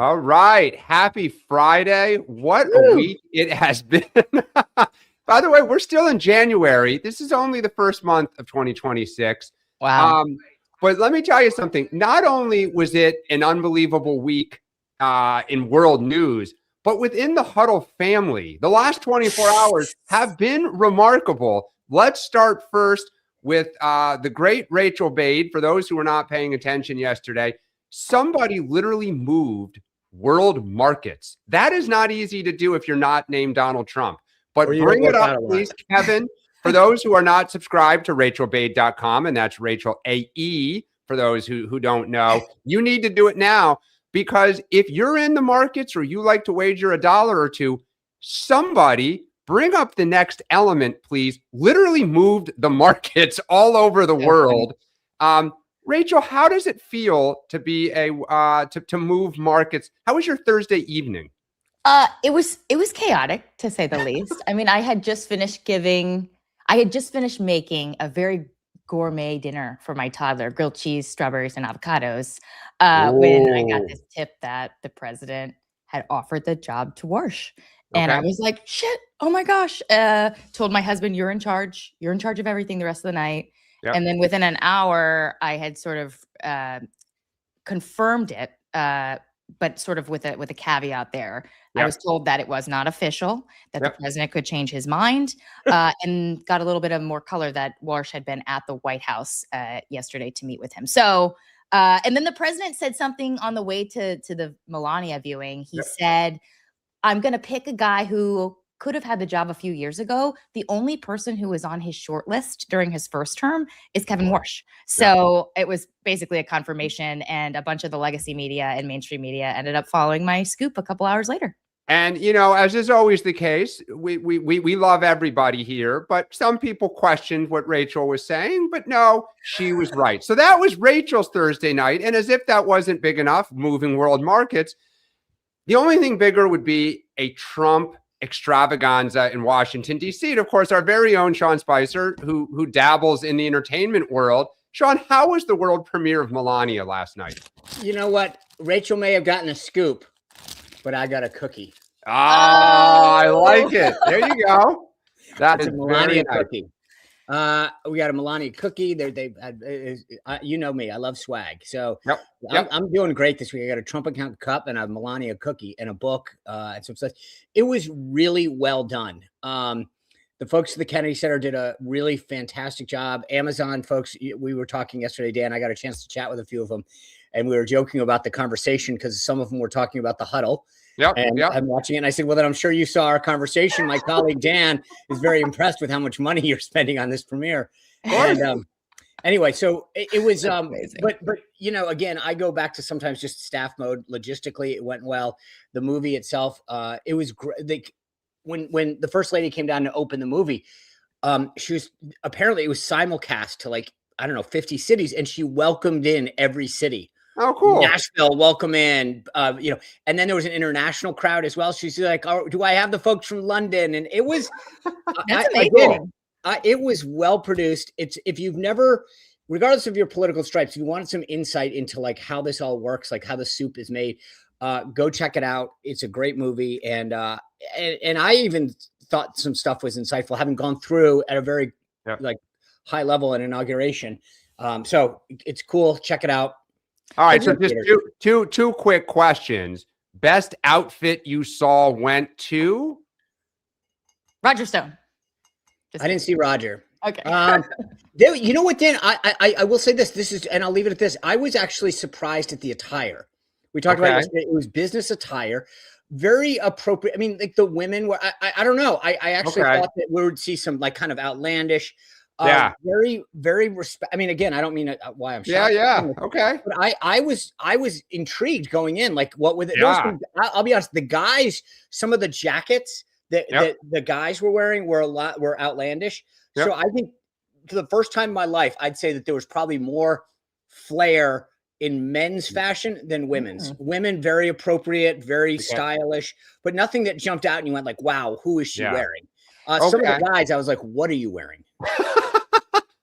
All right. Happy Friday. What a week it has been. By the way, we're still in January. This is only the first month of 2026. Wow. But let me tell you something. Not only was it an unbelievable week in world news, but within the Huddle family, the last 24 hours have been remarkable. Let's start first with the great Rachael Bade. For those who were not paying attention yesterday, somebody literally moved world markets. That is not easy to do if you're not named Donald Trump. But bring it up, please, Kevin. For those who are not subscribed to RachelBade.com, and that's Rachel AE, for those who don't know, you need to do it now, because if you're in the markets or you like to wager $1 or $2, somebody, bring up the next element, please, literally moved the markets all over the world. Rachel, how does it feel to be to move markets? How was your Thursday evening? It was chaotic, to say the least. I mean, I had just finished making a very gourmet dinner for my toddler, grilled cheese, strawberries, and avocados, when I got this tip that the president had offered the job to Warsh. And I was like, shit, oh my gosh. Told my husband, you're in charge. You're in charge of everything the rest of the night. Yep. And then within an hour, I had sort of confirmed it, but sort of with a caveat there. Yep. I was told that it was not official, that the president could change his mind, and got a little bit of more color that Warsh had been at the White House yesterday to meet with him. So, and then the president said something on the way to the Melania viewing. He said, I'm going to pick a guy who could have had the job a few years ago. The only person who was on his short list during his first term is Kevin Warsh. So it was basically a confirmation, and a bunch of the legacy media and mainstream media ended up following my scoop a couple hours later. And, you know, as is always the case, we love everybody here, but some people questioned what Rachel was saying, but no, she was right. So that was Rachel's Thursday night. And as if that wasn't big enough, moving world markets, the only thing bigger would be a Trump extravaganza in Washington, D.C. And of course, our very own Sean Spicer, who dabbles in the entertainment world. Sean, how was the world premiere of Melania last night? You know what? Rachel may have gotten a scoop, but I got a cookie. I like it. There you go. That's a Melania cookie. We got a Melania cookie. You know me. I love swag. So I'm doing great this week. I got a Trump account cup and a Melania cookie and a book and some stuff. It was really well done. The folks at the Kennedy Center did a really fantastic job. Amazon folks, we were talking yesterday, Dan. I got a chance to chat with a few of them, and we were joking about the conversation because some of them were talking about the Huddle. I'm watching it, and I said, well, then I'm sure you saw our conversation. My colleague Dan is very impressed with how much money you're spending on this premiere. And anyway, so it was but you know, again, I go back to sometimes just staff mode. Logistically, it went well. The movie itself, it was great. When the first lady came down to open the movie, she was apparently, it was simulcast to 50 cities, and she welcomed in every city. Oh, cool. Nashville, welcome in, and then there was an international crowd as well. She's like, oh, do I have the folks from London? And it was, it was well produced. It's, if you've never, regardless of your political stripes, if you wanted some insight into how this all works, how the soup is made, go check it out. It's a great movie. And I even thought some stuff was insightful, having gone through at a very high level an inauguration. So it's cool. Check it out. All right, so just two quick questions. Best outfit you saw went to Roger Stone. I didn't see Roger. Okay. You know what, Dan? I will say this. This is, and I'll leave it at this. I was actually surprised at the attire. We talked about it. It was business attire, very appropriate. I mean, the women were. I don't know. I actually thought that we would see some kind of outlandish. Very, very respect. I mean, again, I don't mean why I'm shocked. Okay. But I was intrigued going in. What with it? I'll be honest. The guys, some of the jackets that the guys were wearing were outlandish. Yep. So I think for the first time in my life, I'd say that there was probably more flair in men's fashion than women's. Women, very appropriate, very stylish, but nothing that jumped out and you went wow, who is she wearing? Some of the guys, I was like, what are you wearing?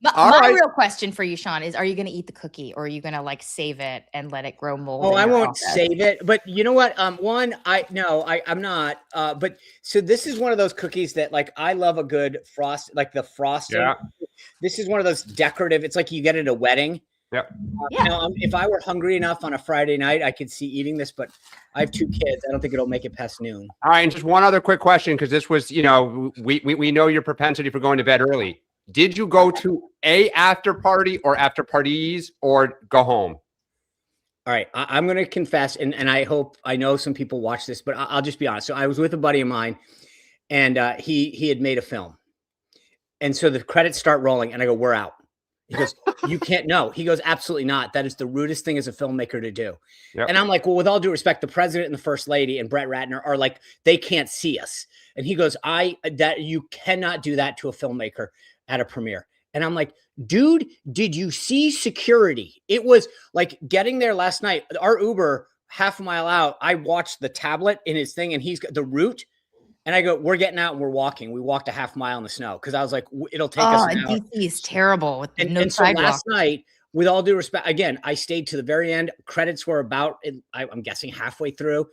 My real question for you, Sean, is: are you going to eat the cookie, or are you going to like save it and let it grow mold? Oh, I won't save it. But you know what? I'm not. But so this is one of those cookies that like I love a good frost, like the frosting. Yeah. This is one of those decorative. It's like you get at a wedding. Yep. Yeah. You know, if I were hungry enough on a Friday night, I could see eating this. But I have 2 kids. I don't think it'll make it past noon. All right, and just one other quick question, because this was, we know your propensity for going to bed early. Did you go to a after party or after parties or go home? All right, I'm going to confess, and I know some people watch this, but I'll just be honest. So I was with a buddy of mine, and he had made a film, and so the credits start rolling, and I go, "We're out." He goes, "You can't." No, he goes, "Absolutely not. That is the rudest thing as a filmmaker to do." Yep. And I'm like, "Well, with all due respect, the president and the first lady and Brett Ratner are like, they can't see us." And he goes, "That you cannot do that to a filmmaker at a premiere." And I'm like, "Dude, did you see security?" It was like getting there last night. Our Uber, half a mile out, I watched the tablet in his thing, and he's got the route. And I go, "We're getting out and we're walking." We walked a half mile in the snow because I was like, it'll take us an hour. DC is terrible with the no and so last night, with all due respect, again, I stayed to the very end. Credits were about, I'm guessing, halfway through.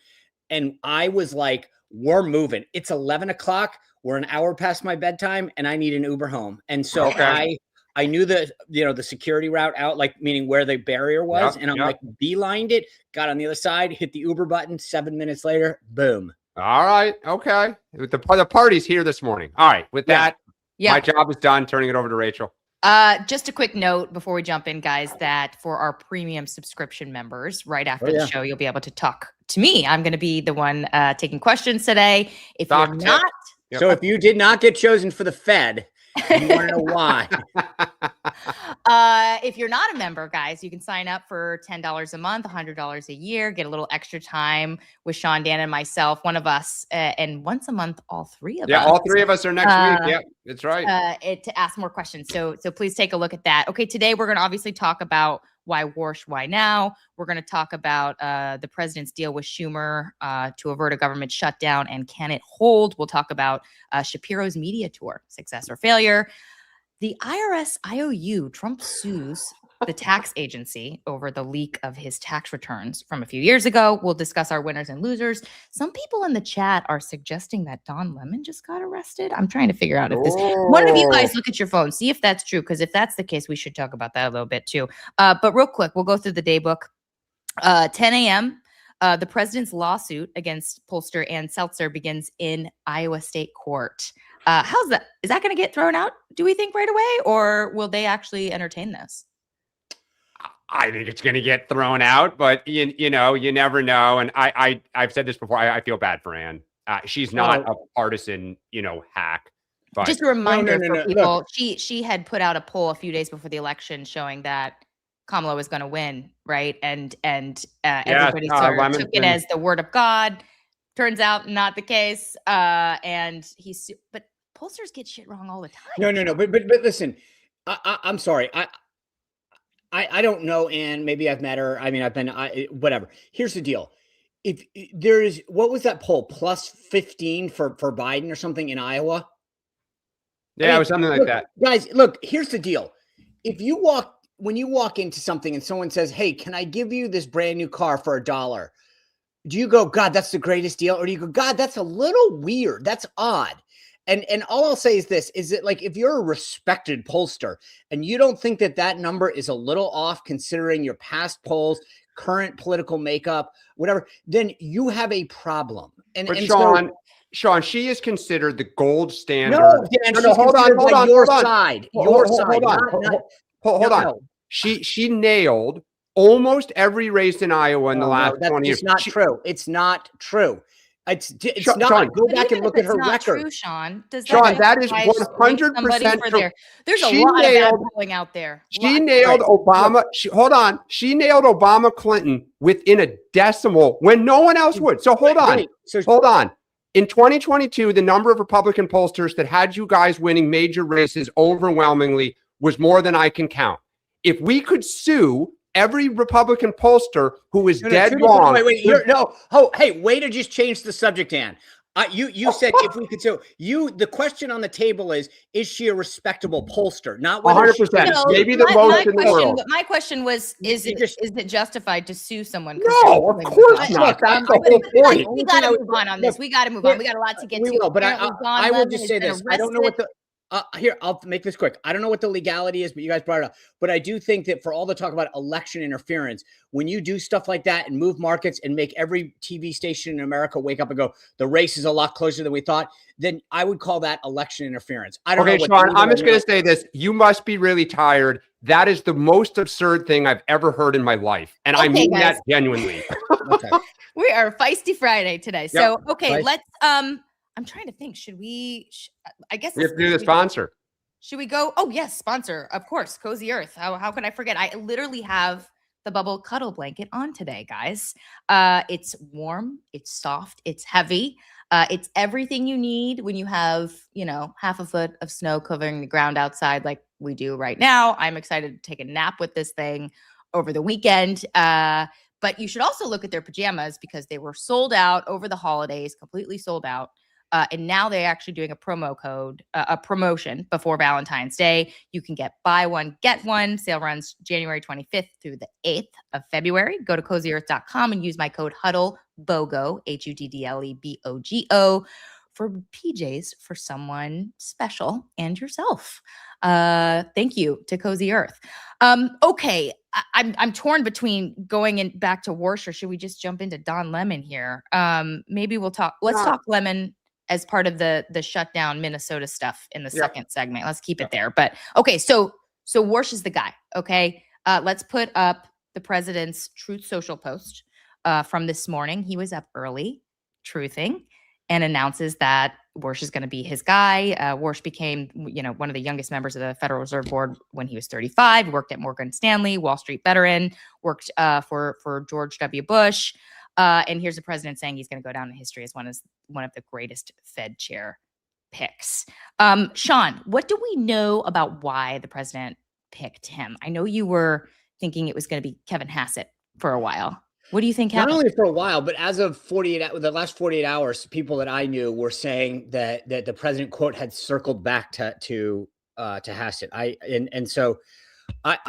And I was like, we're moving. It's 11 o'clock. We're an hour past my bedtime and I need an Uber home. And so I knew the security route out, like meaning where the barrier was. And I'm like, beelined it, got on the other side, hit the Uber button. 7 minutes later, boom. All right. Okay. The party's here this morning. All right. With that, my job is done. Turning it over to Rachel. Just a quick note before we jump in, guys, that for our premium subscription members, right after the show, you'll be able to talk to me. I'm going to be the one taking questions today. If you're not. So if you did not get chosen for the Fed, you want to know why? If you're not a member, guys, you can sign up for $10 a month, $100 a year, get a little extra time with Sean, Dan, and myself, one of us, and once a month, all 3 of us. Yeah, all 3 of us are next week. Yeah, that's right. To ask more questions. So please take a look at that. Okay, today we're going to obviously talk about why Warsh, why now? We're going to talk about the president's deal with Schumer to avert a government shutdown, and can it hold? We'll talk about Shapiro's media tour, success or failure. The IRS IOU, Trump sues the tax agency over the leak of his tax returns from a few years ago. We'll discuss our winners and losers. Some people in the chat are suggesting that Don Lemon just got arrested. I'm trying to figure out if this. One of you guys look at your phone, see if that's true, because if that's the case, we should talk about that a little bit too. But real quick, we'll go through the day book. 10 a.m. The president's lawsuit against pollster Ann Seltzer begins in Iowa State Court. How's that? Is that going to get thrown out, do we think, right away? Or will they actually entertain this? I think it's going to get thrown out, but you never know. And I've said this before. I feel bad for Ann. She's not a partisan, hack. But just a reminder for people. Look. She had put out a poll a few days before the election showing that Kamala was going to win, right? And everybody sort of took it as the word of God. Turns out not the case. But pollsters get shit wrong all the time. No. But listen, I'm sorry. I don't know Ann. Maybe I've met her. I mean, whatever. Here's the deal. If there is, what was that poll? Plus 15 for Biden or something in Iowa? Yeah, it was something like that. Guys, look, here's the deal. When you walk into something and someone says, "Hey, can I give you this brand new car for $1?" Do you go, "God, that's the greatest deal"? Or do you go, "God, that's a little weird. That's odd"? And all I'll say is this, is that like, if you're a respected pollster and you don't think that number is a little off considering your past polls, current political makeup, whatever, then you have a problem. But Sean, she is considered the gold standard. No, hold on. Your side. Hold on. She nailed almost every race in Iowa in the last 20 years. It's not true. It's not true. It's not. Sean, go back and look at her record. True, Sean. That is 100% true. There's a lot of bad polling out there. She nailed Obama. She nailed Obama Clinton within a decimal when no one else would. So hold on. In 2022, the number of Republican pollsters that had you guys winning major races overwhelmingly was more than I can count. If we could sue every Republican pollster who is dead wrong. Way to just change the subject, Ann. You said if we could. So the question on the table is she a respectable pollster? Not whether 100%. Maybe the most in the world. My question was: is it justified to sue someone? No, of course not. That's the whole point. We got to move on this. We got to move on. We got a lot to get to. We will, but I will just say this: I don't know what the. Here, I'll make this quick. I don't know what the legality is, but you guys brought it up. But I do think that for all the talk about election interference, when you do stuff like that and move markets and make every TV station in America wake up and go, the race is a lot closer than we thought, then I would call that election interference. I don't know. Okay, Sean, I'm just going to say this. You must be really tired. That is the most absurd thing I've ever heard in my life. And I mean that genuinely. Okay. We are Feisty Friday today. Yep. So, okay, let's, I'm trying to think. Should we? I guess we have to do the sponsor. Should we go? Oh yes, sponsor, of course. Cozy Earth. How can I forget? I literally have the bubble cuddle blanket on today, guys. It's warm. It's soft. It's heavy. It's everything you need when you have, half a foot of snow covering the ground outside, like we do right now. I'm excited to take a nap with this thing over the weekend. But you should also look at their pajamas because they were sold out over the holidays, completely sold out. And now they're actually doing a promotion before Valentine's Day. You can get buy one, get one. Sale runs January 25th through the 8th of February. Go to cozyearth.com and use my code Huddle BOGO, HUDDLEBOGO, for PJs for someone special and yourself. Thank you to Cozy Earth. Okay, I'm torn between going in back to Warsh, or should we just jump into Don Lemon here? Maybe we'll talk. Let's talk Lemon as part of the shutdown Minnesota stuff in the second segment. Let's keep it there. But okay, so Warsh is the guy. Okay, let's put up the president's Truth Social post from this morning. He was up early, truthing, and announces that Warsh is going to be his guy. Warsh became, one of the youngest members of the Federal Reserve Board when he was 35. Worked at Morgan Stanley, Wall Street veteran. Worked for George W. Bush. And here's the president saying he's going to go down in history as one of the greatest Fed chair picks. Sean, what do we know about why the president picked him? I know you were thinking it was going to be Kevin Hassett for a while. What do you think happened? Not only for a while, but as of the last 48 hours, people that I knew were saying that the president, quote, had circled back to Hassett.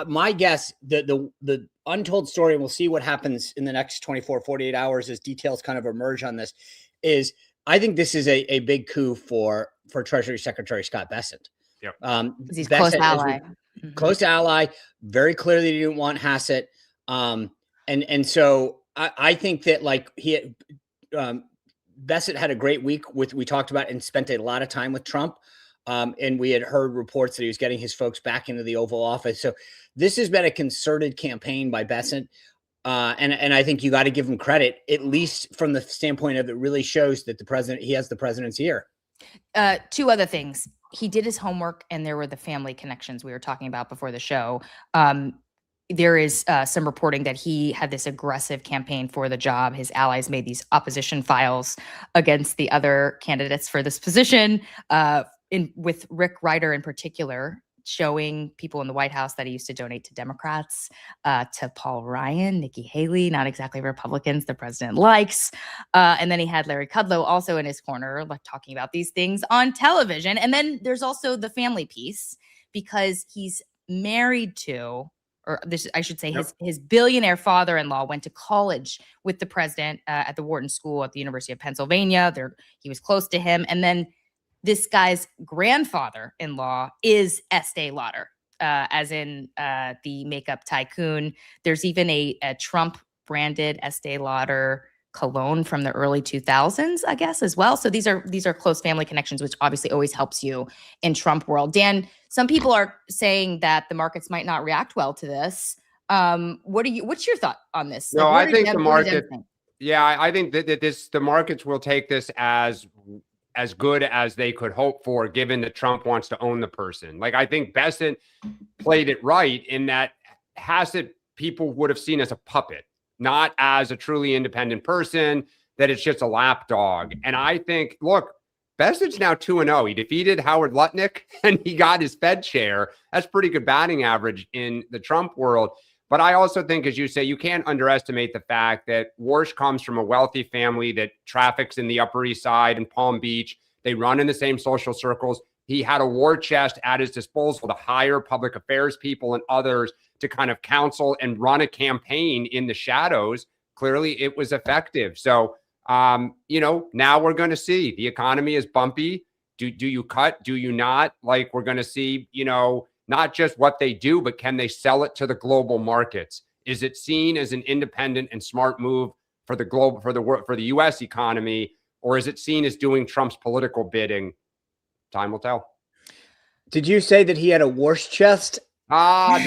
My guess, the untold story, and we'll see what happens in the next 24, 48 hours as details kind of emerge on this, is I think this is a big coup for Treasury Secretary Scott Bessent. Yep. He's close ally. Close ally. Very clearly he didn't want Hassett. And so I think that Bessent had a great week we talked about and spent a lot of time with Trump. And we had heard reports that he was getting his folks back into the Oval Office. So this has been a concerted campaign by Bessent. And I think you got to give him credit, at least from the standpoint of it really shows that he has the president's ear. Two other things. He did his homework, and there were the family connections we were talking about before the show. There is some reporting that he had this aggressive campaign for the job. His allies made these opposition files against the other candidates for this position, with Rick Ryder in particular, showing people in the White House that he used to donate to Democrats, to Paul Ryan, Nikki Haley, not exactly Republicans the president likes. And then he had Larry Kudlow also in his corner, talking about these things on television. And then there's also the family piece, because he's married to, or this, I should say, his billionaire father-in-law went to college with the president at the Wharton School at the University of Pennsylvania. He was close to him. And then this guy's grandfather-in-law is Estee Lauder, as in the makeup tycoon. There's even a Trump-branded Estee Lauder cologne from the early 2000s, I guess, as well. So these are close family connections, which obviously always helps you in Trump world. Dan, some people are saying that the markets might not react well to this. What's your thought on this? No, I think the market. Yeah, I think that the markets will take this as good as they could hope for, given that Trump wants to own the person. I think Bessent played it right in that Hassett people would have seen as a puppet, not as a truly independent person, that it's just a lapdog. And I think, look, Bessent's now 2-0. He defeated Howard Lutnick and he got his Fed chair. That's pretty good batting average in the Trump world. But I also think, as you say, you can't underestimate the fact that Warsh comes from a wealthy family that traffics in the Upper East Side and Palm Beach. They run in the same social circles. He had a war chest at his disposal to hire public affairs people and others to kind of counsel and run a campaign in the shadows. Clearly, it was effective. So, now we're going to see. The economy is bumpy. Do you cut? Do you not? Like, we're going to see, not just what they do, but can they sell it to the global markets? Is it seen as an independent and smart move for the U.S. economy, or is it seen as doing Trump's political bidding? Time will tell. Did you say that he had a worse chest? Oh,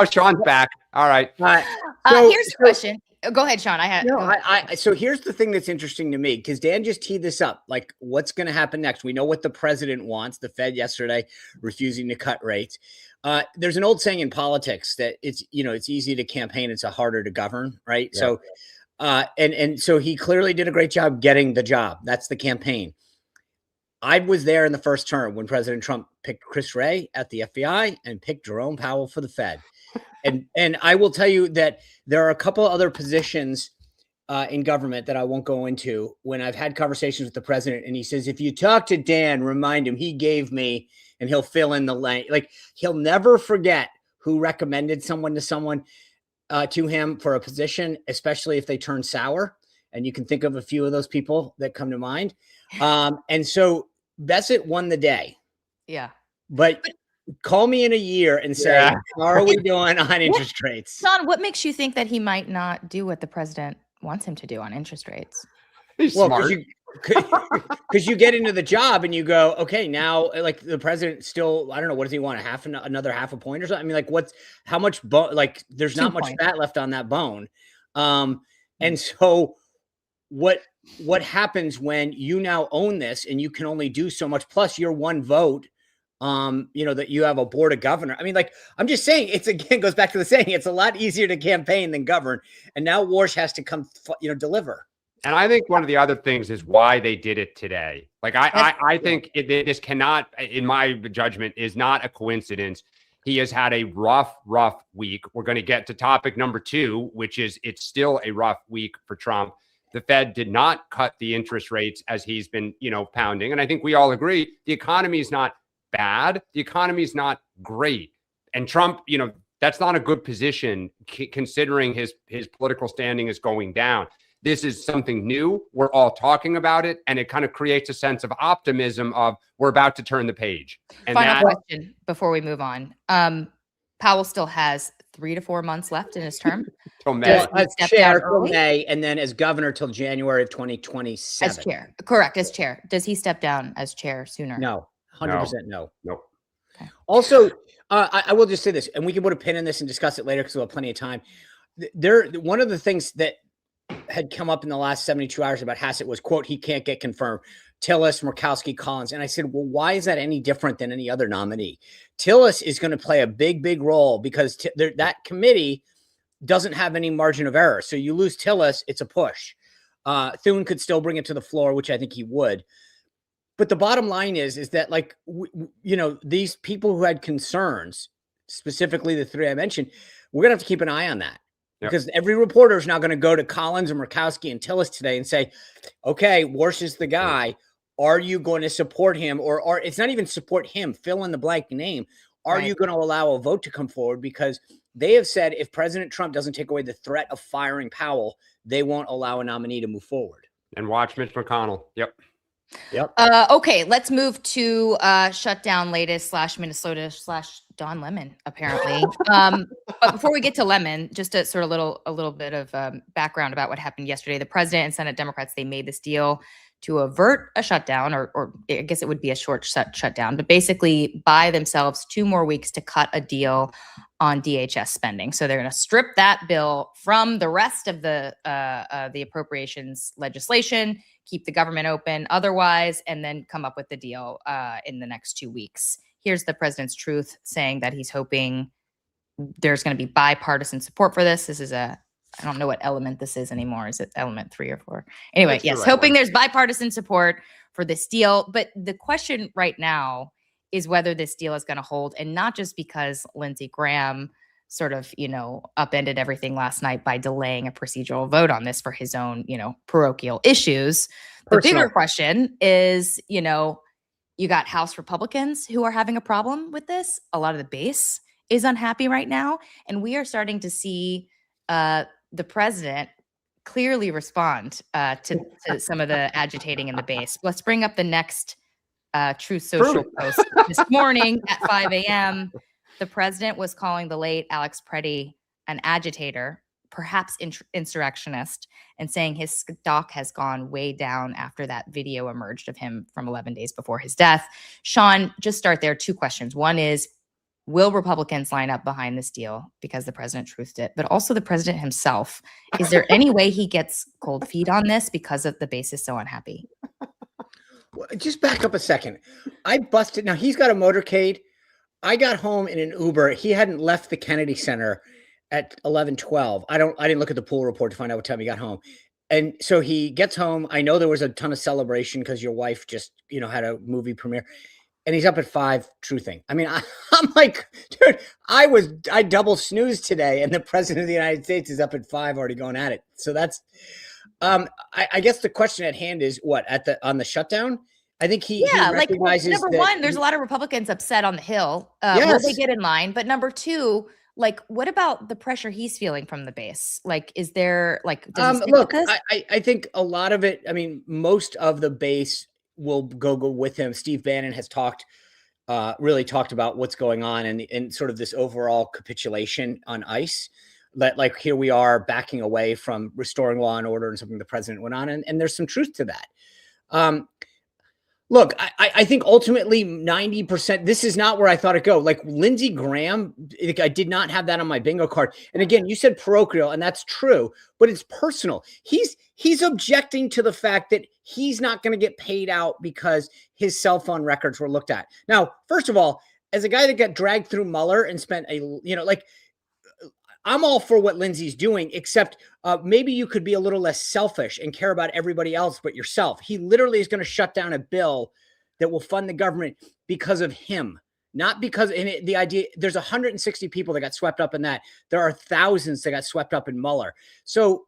Sean's back. All right. Here's the question. Go ahead, Sean. So here's the thing that's interesting to me, because Dan just teed this up. Like, what's going to happen next? We know what the president wants. The Fed yesterday refusing to cut rates. There's an old saying in politics that it's easy to campaign, it's harder to govern, right? Yeah. So, and so he clearly did a great job getting the job. That's the campaign. I was there in the first term when President Trump picked Chris Wray at the FBI and picked Jerome Powell for the Fed. And I will tell you that there are a couple other positions in government that I won't go into when I've had conversations with the president. And he says, if you talk to Dan, remind him he gave me, and he'll fill in the lane. Like, he'll never forget who recommended someone to him for a position, especially if they turn sour. And you can think of a few of those people that come to mind. And so Bessett won the day. Yeah. But call me in a year and say, how are we doing on interest rates? Sean, what makes you think that he might not do what the president wants him to do on interest rates? He's smart. Because you get into the job and you go, okay, now, like, the president still, I don't know, what does he want? Another half a point or something? I mean, like, how much bone? Like, there's not much fat left on that bone. And so what happens when you now own this and you can only do so much, plus your one vote, that you have a board of governor. I mean, like, I'm just saying, it's, again, goes back to the saying, it's a lot easier to campaign than govern. And now Warsh has to come, deliver. And I think one of the other things is why they did it today. Like, I think this cannot, in my judgment, is not a coincidence. He has had a rough week. We're going to get to topic number 2, which is it's still a rough week for Trump. The Fed did not cut the interest rates as he's been, pounding. And I think we all agree the economy is not bad. The economy is not great. And Trump, that's not a good position considering his political standing is going down. This is something new. We're all talking about it. And it kind of creates a sense of optimism of we're about to turn the page. And final question before we move on. Powell still has 3 to 4 months left in his term. Till May. As chair till May, and then as governor till January of 2027. As chair. Correct, as chair. Does he step down as chair sooner? No. 100% no. Nope. Okay. Also, I will just say this, and we can put a pin in this and discuss it later because we'll have plenty of time. One of the things that had come up in the last 72 hours about Hassett was, quote, he can't get confirmed. Tillis, Murkowski, Collins. And I said, well, why is that any different than any other nominee? Tillis is going to play a big role because that committee doesn't have any margin of error. So you lose Tillis, it's a push. Thune could still bring it to the floor, which I think he would. But the bottom line is that, like, these people who had concerns, specifically the 3 I mentioned, we're going to have to keep an eye on that. Yep. Because every reporter is now going to go to Collins and Murkowski and Tillis today and say, okay, Warsh is the guy. Are you going to support him? Or it's not even support him, fill in the blank name. Are you going to allow a vote to come forward? Because they have said if President Trump doesn't take away the threat of firing Powell, they won't allow a nominee to move forward. And watch Mitch McConnell. Yep. Okay, let's move to shutdown latest / Minnesota / Don Lemon, apparently. But before we get to Lemon, just a sort of a little bit of background about what happened yesterday. The president and Senate Democrats, they made this deal to avert a shutdown, or I guess it would be a short shutdown, but basically buy themselves 2 more weeks to cut a deal on DHS spending. So they're going to strip that bill from the rest of the appropriations legislation, keep the government open otherwise, and then come up with the deal in the next 2 weeks. Here's the president's truth saying that he's hoping there's going to be bipartisan support for this. This is I don't know what element this is anymore. Is it element 3 or 4? Anyway, that's yes, hoping there's bipartisan support for this deal. But the question right now is whether this deal is going to hold, and not just because Lindsey Graham sort of, upended everything last night by delaying a procedural vote on this for his own, parochial issues. The bigger question is, you got House Republicans who are having a problem with this. A lot of the base is unhappy right now. And we are starting to see the president clearly respond to some of the agitating in the base. Let's bring up the next Truth Social post this morning at 5 a.m. The president was calling the late Alex Preddy an agitator, perhaps insurrectionist, and saying his stock has gone way down after that video emerged of him from 11 days before his death. Sean, just start there. 2 questions. One is, will Republicans line up behind this deal because the president truthed it? But also the president himself. Is there any way he gets cold feet on this because of the base is so unhappy? Well, just back up a second. I busted. Now he's got a motorcade. I got home in an Uber. He hadn't left the Kennedy Center at 11:12. I didn't look at the pool report to find out what time he got home. And so he gets home. I know there was a ton of celebration because your wife just, had a movie premiere. And he's up at 5 truthing. I mean, I'm like, dude, I double snooze today, and the president of the United States is up at 5 already going at it. So that's, I guess the question at hand is what on the shutdown? I think he recognizes number one, there's a lot of Republicans upset on the Hill. Will they get in line? But number 2, what about the pressure he's feeling from the base? Is there does he look, I think a lot of it. I mean, most of the base will go with him. Steve Bannon has really talked about what's going on and sort of this overall capitulation on ICE. That here we are backing away from restoring law and order and something the president went on, and there's some truth to that. Look, I think ultimately 90%, this is not where I thought it'd go. Lindsey Graham, I did not have that on my bingo card. And again, you said parochial, and that's true, but it's personal. He's objecting to the fact that he's not going to get paid out because his cell phone records were looked at. Now, first of all, as a guy that got dragged through Mueller and spent I'm all for what Lindsey's doing, except maybe you could be a little less selfish and care about everybody else but yourself. He literally is going to shut down a bill that will fund the government because of him, not because the idea. There's 160 people that got swept up in that. There are thousands that got swept up in Mueller. So,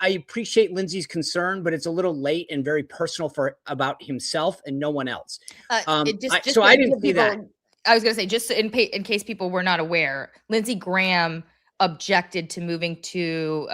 I appreciate Lindsey's concern, but it's a little late and very personal about himself and no one else. I didn't see that. I was going to say, just in case people were not aware, Lindsey Graham objected to moving to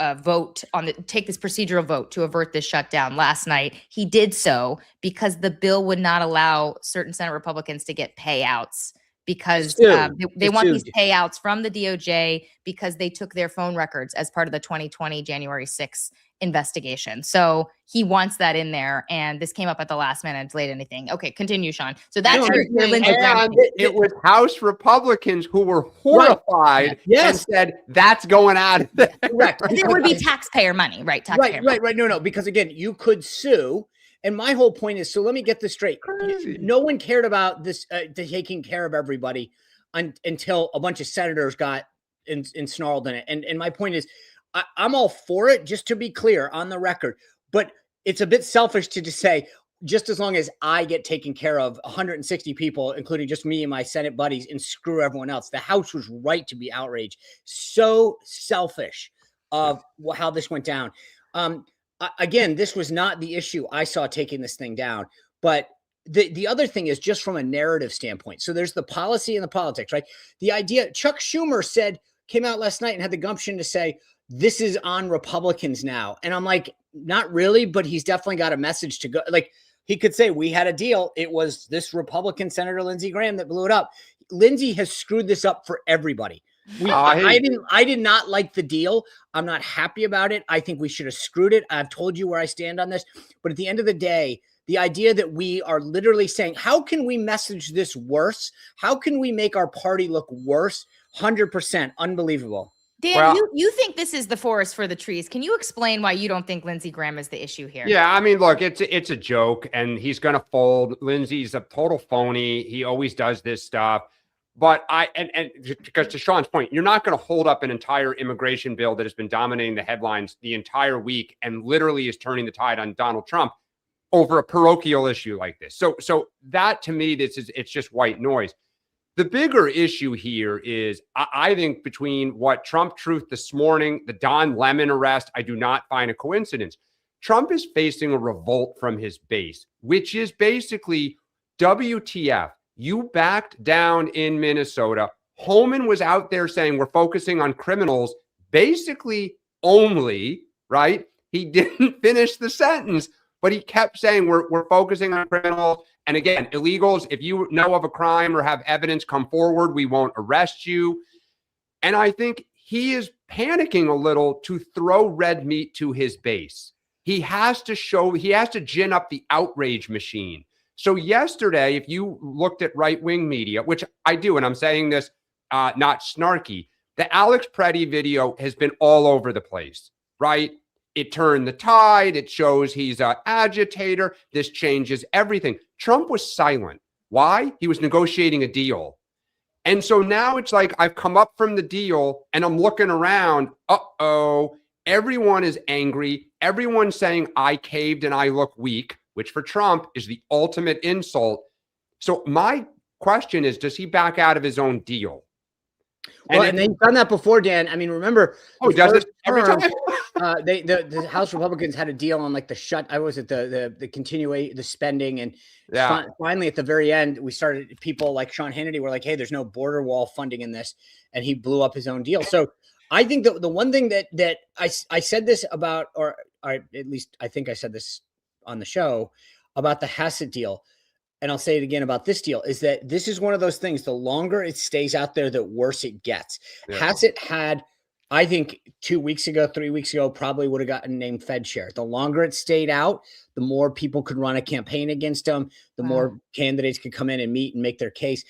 take this procedural vote to avert this shutdown last night. He did so because the bill would not allow certain Senate Republicans to get payouts because they want these payouts from the DOJ because they took their phone records as part of the 2020 January 6th investigation. So he wants that in there, and this came up at the last minute and delayed anything. Okay, continue, Sean. So that's your Lindsey Graham. It was House Republicans who were horrified and said that's going out of there. Correct. It would be taxpayer money, right? Taxpayer money. Right. No, because again, you could sue. And my whole point is, so let me get this straight. Crazy. No one cared about this taking care of everybody until a bunch of senators got ensnarled in it. And my point is, I'm all for it, just to be clear on the record. But it's a bit selfish to just say, just as long as I get taken care of, 160 people, including just me and my Senate buddies, and screw everyone else. The House was right to be outraged. So selfish of how this went down. Again, this was not the issue I saw taking this thing down. But the other thing is just from a narrative standpoint. So there's the policy and the politics, right? The idea, Chuck Schumer came out last night and had the gumption to say, this is on Republicans now. And I'm like, not really, but he's definitely got a message to go. He could say, we had a deal. It was this Republican Senator Lindsey Graham that blew it up. Lindsey has screwed this up for everybody. I did not like the deal. I'm not happy about it. I think we should have screwed it. I've told you where I stand on this. But at the end of the day, the idea that we are literally saying, how can we message this worse? How can we make our party look worse? 100% unbelievable. Dan, you think this is the forest for the trees. Can you explain why you don't think Lindsey Graham is the issue here? Yeah, I mean, look, it's a joke, and he's going to fold. Lindsey's a total phony. He always does this stuff. But because to Sean's point, you're not going to hold up an entire immigration bill that has been dominating the headlines the entire week and literally is turning the tide on Donald Trump over a parochial issue like this. So that to me, it's just white noise. The bigger issue here is, I think, between what Trump truth this morning, the Don Lemon arrest, I do not find a coincidence. Trump is facing a revolt from his base, which is basically WTF. You backed down in Minnesota. Homan was out there saying we're focusing on criminals, basically only, right? He didn't finish the sentence, but he kept saying we're focusing on criminals. And again, illegals, if you know of a crime or have evidence, come forward. We won't arrest you. And I think he is panicking a little to throw red meat to his base. He has to gin up the outrage machine. So yesterday, if you looked at right-wing media, which I do, and I'm saying this not snarky, the Alex Preddy video has been all over the place, right? It turned the tide. It shows he's an agitator. This changes everything. Trump was silent. Why? He was negotiating a deal. And so now it's like I've come up from the deal and I'm looking around. Uh-oh. Everyone is angry. Everyone's saying I caved and I look weak, which for Trump is the ultimate insult. So my question is, does he back out of his own deal? Well, and they've done that before, Dan. I mean, remember? Oh, does it every time? The House Republicans had a deal on like the continuation, the spending, and finally at the very end, we started. People like Sean Hannity were like, "Hey, there's no border wall funding in this," and he blew up his own deal. So I think the one thing that I said this about, or at least I think I said this on the show about the Hassett deal. And I'll say it again about this deal, is that this is one of those things, the longer it stays out there, the worse it gets. Yeah. Hassett had, I think 3 weeks ago, probably would have gotten named Fed chair. The longer it stayed out, the more people could run a campaign against him, the more candidates could come in and meet and make their case.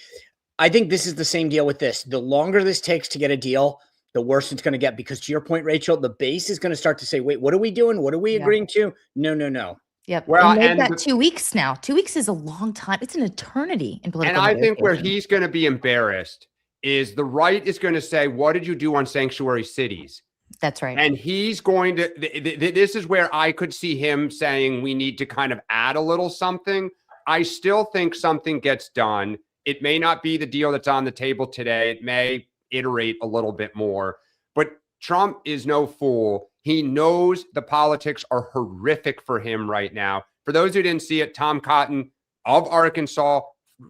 I think this is the same deal with this. The longer this takes to get a deal, the worse it's going to get, because to your point, Rachel, the base is going to start to say, wait, what are we doing? What are we agreeing to? No. Yep. Well, and that 2 weeks now. 2 weeks is a long time. It's an eternity in political. And I think where he's going to be embarrassed is the right is going to say, what did you do on sanctuary cities? That's right. And he's going to, this is where I could see him saying we need to kind of add a little something. I still think something gets done. It may not be the deal that's on the table today. It may iterate a little bit more, but Trump is no fool. He knows the politics are horrific for him right now. For those who didn't see it, Tom Cotton of Arkansas,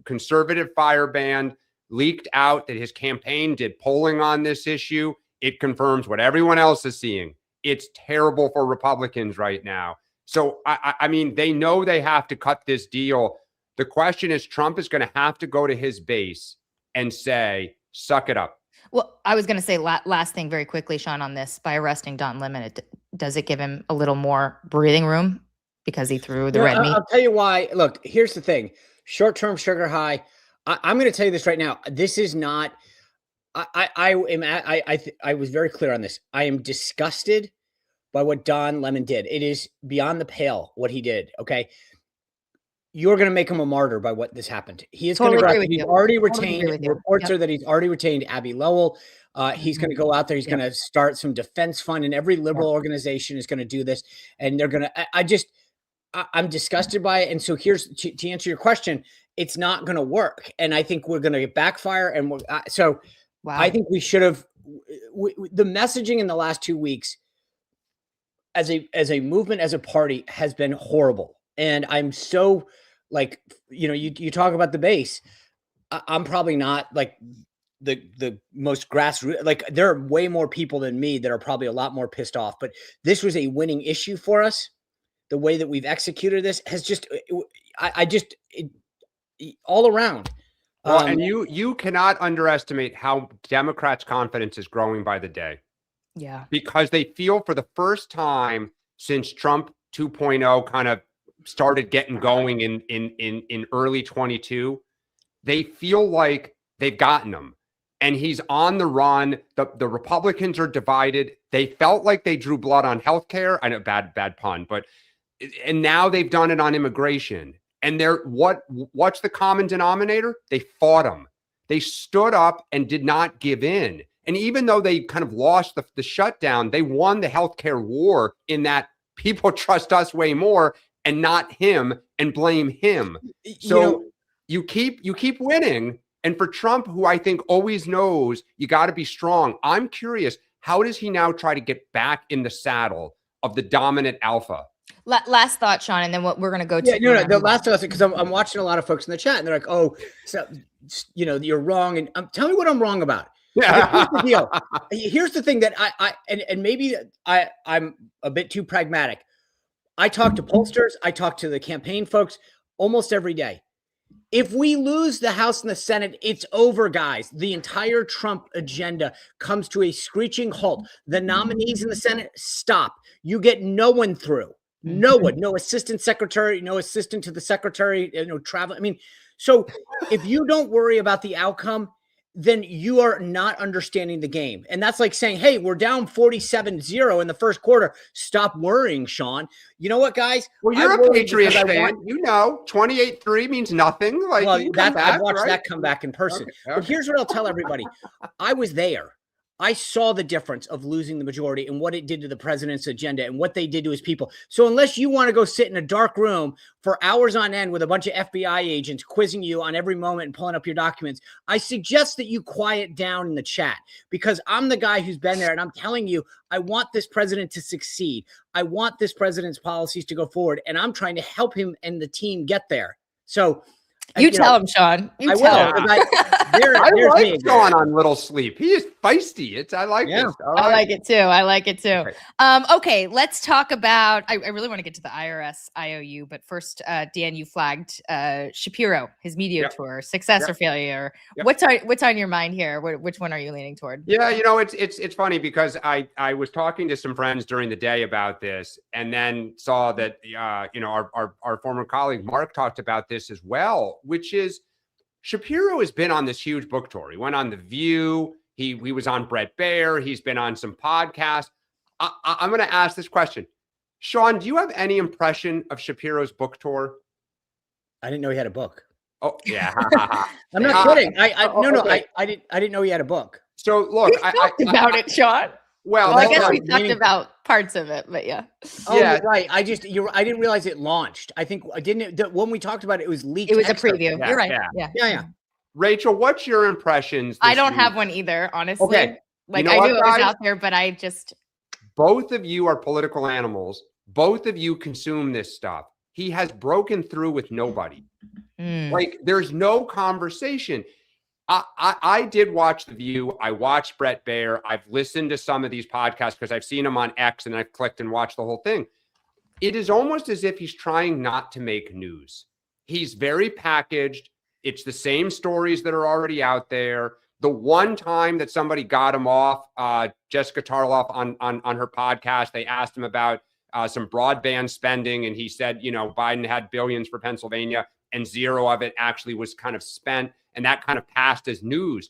conservative fireband, leaked out that his campaign did polling on this issue. It confirms what everyone else is seeing. It's terrible for Republicans right now. So, I mean, they know they have to cut this deal. The question is, Trump is going to have to go to his base and say, suck it up. Well, I was going to say last thing very quickly, Sean, on this. By arresting Don Lemon, does it give him a little more breathing room because he threw the red meat? I'll tell you why. Look, here's the thing. Short-term sugar high. I'm going to tell you this right now. This is not – I was very clear on this. I am disgusted by what Don Lemon did. It is beyond the pale what he did, okay? You're going to make him a martyr by what this happened. He is going to. He's already retained. Reports are that he's already retained Abby Lowell. He's going to go out there. He's going to start some defense fund, and every liberal organization is going to do this. And they're going to. I'm disgusted by it. And so here's to answer your question. It's not going to work, and I think we're going to backfire. And I think we should have the messaging in the last 2 weeks as a movement, as a party, has been horrible. And I'm so you talk about the base. I'm probably not like the most grassroots. Like there are way more people than me that are probably a lot more pissed off. But this was a winning issue for us. The way that we've executed this has just, all around. Well, and you cannot underestimate how Democrats' confidence is growing by the day. Yeah, because they feel for the first time since Trump 2.0 kind of started getting going in early 22, they feel like they've gotten him, and he's on the run. The Republicans are divided. They felt like they drew blood on healthcare. I know, bad pun, and now they've done it on immigration. And what's the common denominator? They fought him. They stood up and did not give in. And even though they kind of lost the shutdown, they won the healthcare war in that people trust us way more and not him and blame him. So you keep winning, And for Trump, who I think always knows you got to be strong, I'm curious, how does he now try to get back in the saddle of the dominant alpha? Last thought, Sean, and then what we're going to go to. Yeah, no, the last thought, because I'm watching a lot of folks in the chat, and they're like, "Oh, so you're wrong," and tell me what I'm wrong about. Yeah. Here's the deal. Here's the thing that and maybe I'm a bit too pragmatic. I talk to pollsters, I talk to the campaign folks almost every day. If we lose the House and the Senate, it's over, guys. The entire Trump agenda comes to a screeching halt. The nominees in the Senate stop. You get no one through. No one, no assistant secretary, no assistant to the secretary, no travel. I mean, so if you don't worry about the outcome, then you are not understanding the game. And that's like saying, hey, we're down 47-0 in the first quarter. Stop worrying, Sean. You know what, guys? Well, you're a Patriots fan. 28-3 means nothing. Like, well, I've watched that come back in person. Okay. But here's what I'll tell everybody. I was there. I saw the difference of losing the majority and what it did to the president's agenda and what they did to his people. So unless you want to go sit in a dark room for hours on end with a bunch of FBI agents quizzing you on every moment and pulling up your documents, I suggest that you quiet down in the chat, because I'm the guy who's been there and I'm telling you, I want this president to succeed. I want this president's policies to go forward, and I'm trying to help him and the team get there. So you tell him, Sean. You tell him. I like Sean on Little Sleep. He is feisty. I like this. I like it too. I like it too. Okay, let's talk about. I really want to get to the IRS IOU, but first, Dan, you flagged Shapiro, his media tour, success or failure. What's on your mind here? Which one are you leaning toward? Yeah, it's funny because I was talking to some friends during the day about this, and then saw that our former colleague Mark talked about this as well, which is Shapiro has been on this huge book tour. He went on The View. He was on Bret Baier. He's been on some podcasts. I'm going to ask this question. Sean, do you have any impression of Shapiro's book tour? I didn't know he had a book. Oh, yeah. I'm not kidding. I didn't know he had a book. So look, we talked about it, Sean. Well, I guess we talked about parts of it, but yeah. Oh, yeah, right. I didn't realize it launched. I think when we talked about it, it was leaked. It was a preview. You're right. Yeah. Rachel, what's your impressions? I don't have one either, honestly. Okay. Like, I knew it was out there, but I just. Both of you are political animals. Both of you consume this stuff. He has broken through with nobody. Like, there's no conversation. I did watch The View. I watched Bret Baier. I've listened to some of these podcasts because I've seen them on X and I've clicked and watched the whole thing. It is almost as if he's trying not to make news. He's very packaged. It's the same stories that are already out there. The one time that somebody got him off, Jessica Tarloff on her podcast, they asked him about some broadband spending. And he said, Biden had billions for Pennsylvania and zero of it actually was kind of spent. And that kind of passed as news.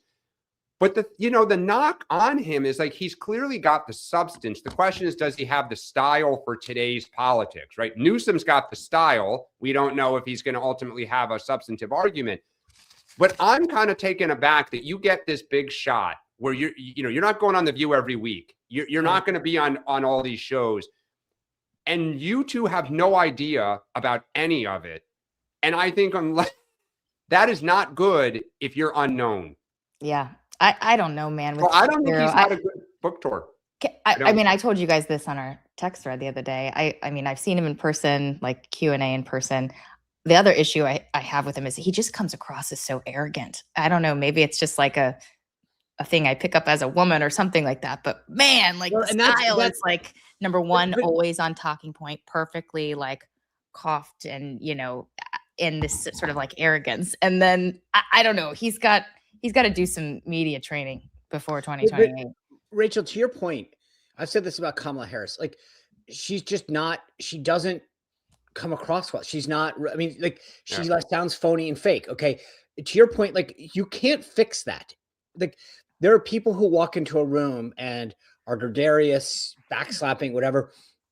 But the knock on him is like, he's clearly got the substance. The question is, does he have the style for today's politics, right? Newsom's got the style. We don't know if he's going to ultimately have a substantive argument. But I'm kind of taken aback that you get this big shot where you're not going on The View every week. You're not going to be on all these shows. And you two have no idea about any of it. And I think unless that is not good if you're unknown. Yeah. I don't know, man. Well, I don't think he's had a good book tour. I mean, I told you guys this on our text thread the other day. I mean, I've seen him in person, like Q&A in person. The other issue I have with him is he just comes across as so arrogant. I don't know. Maybe it's just like a thing I pick up as a woman or something like that. But man, like the style is like number one, always on talking point, perfectly like coughed and, in this sort of like arrogance. And then I don't know. He's got to do some media training before 2028. But Rachel, to your point, I've said this about Kamala Harris. Like, she's just not, she doesn't come across well. She's not, I mean, like, she sounds phony and fake. Okay. To your point, like, you can't fix that. Like, there are people who walk into a room and are gregarious, backslapping, whatever.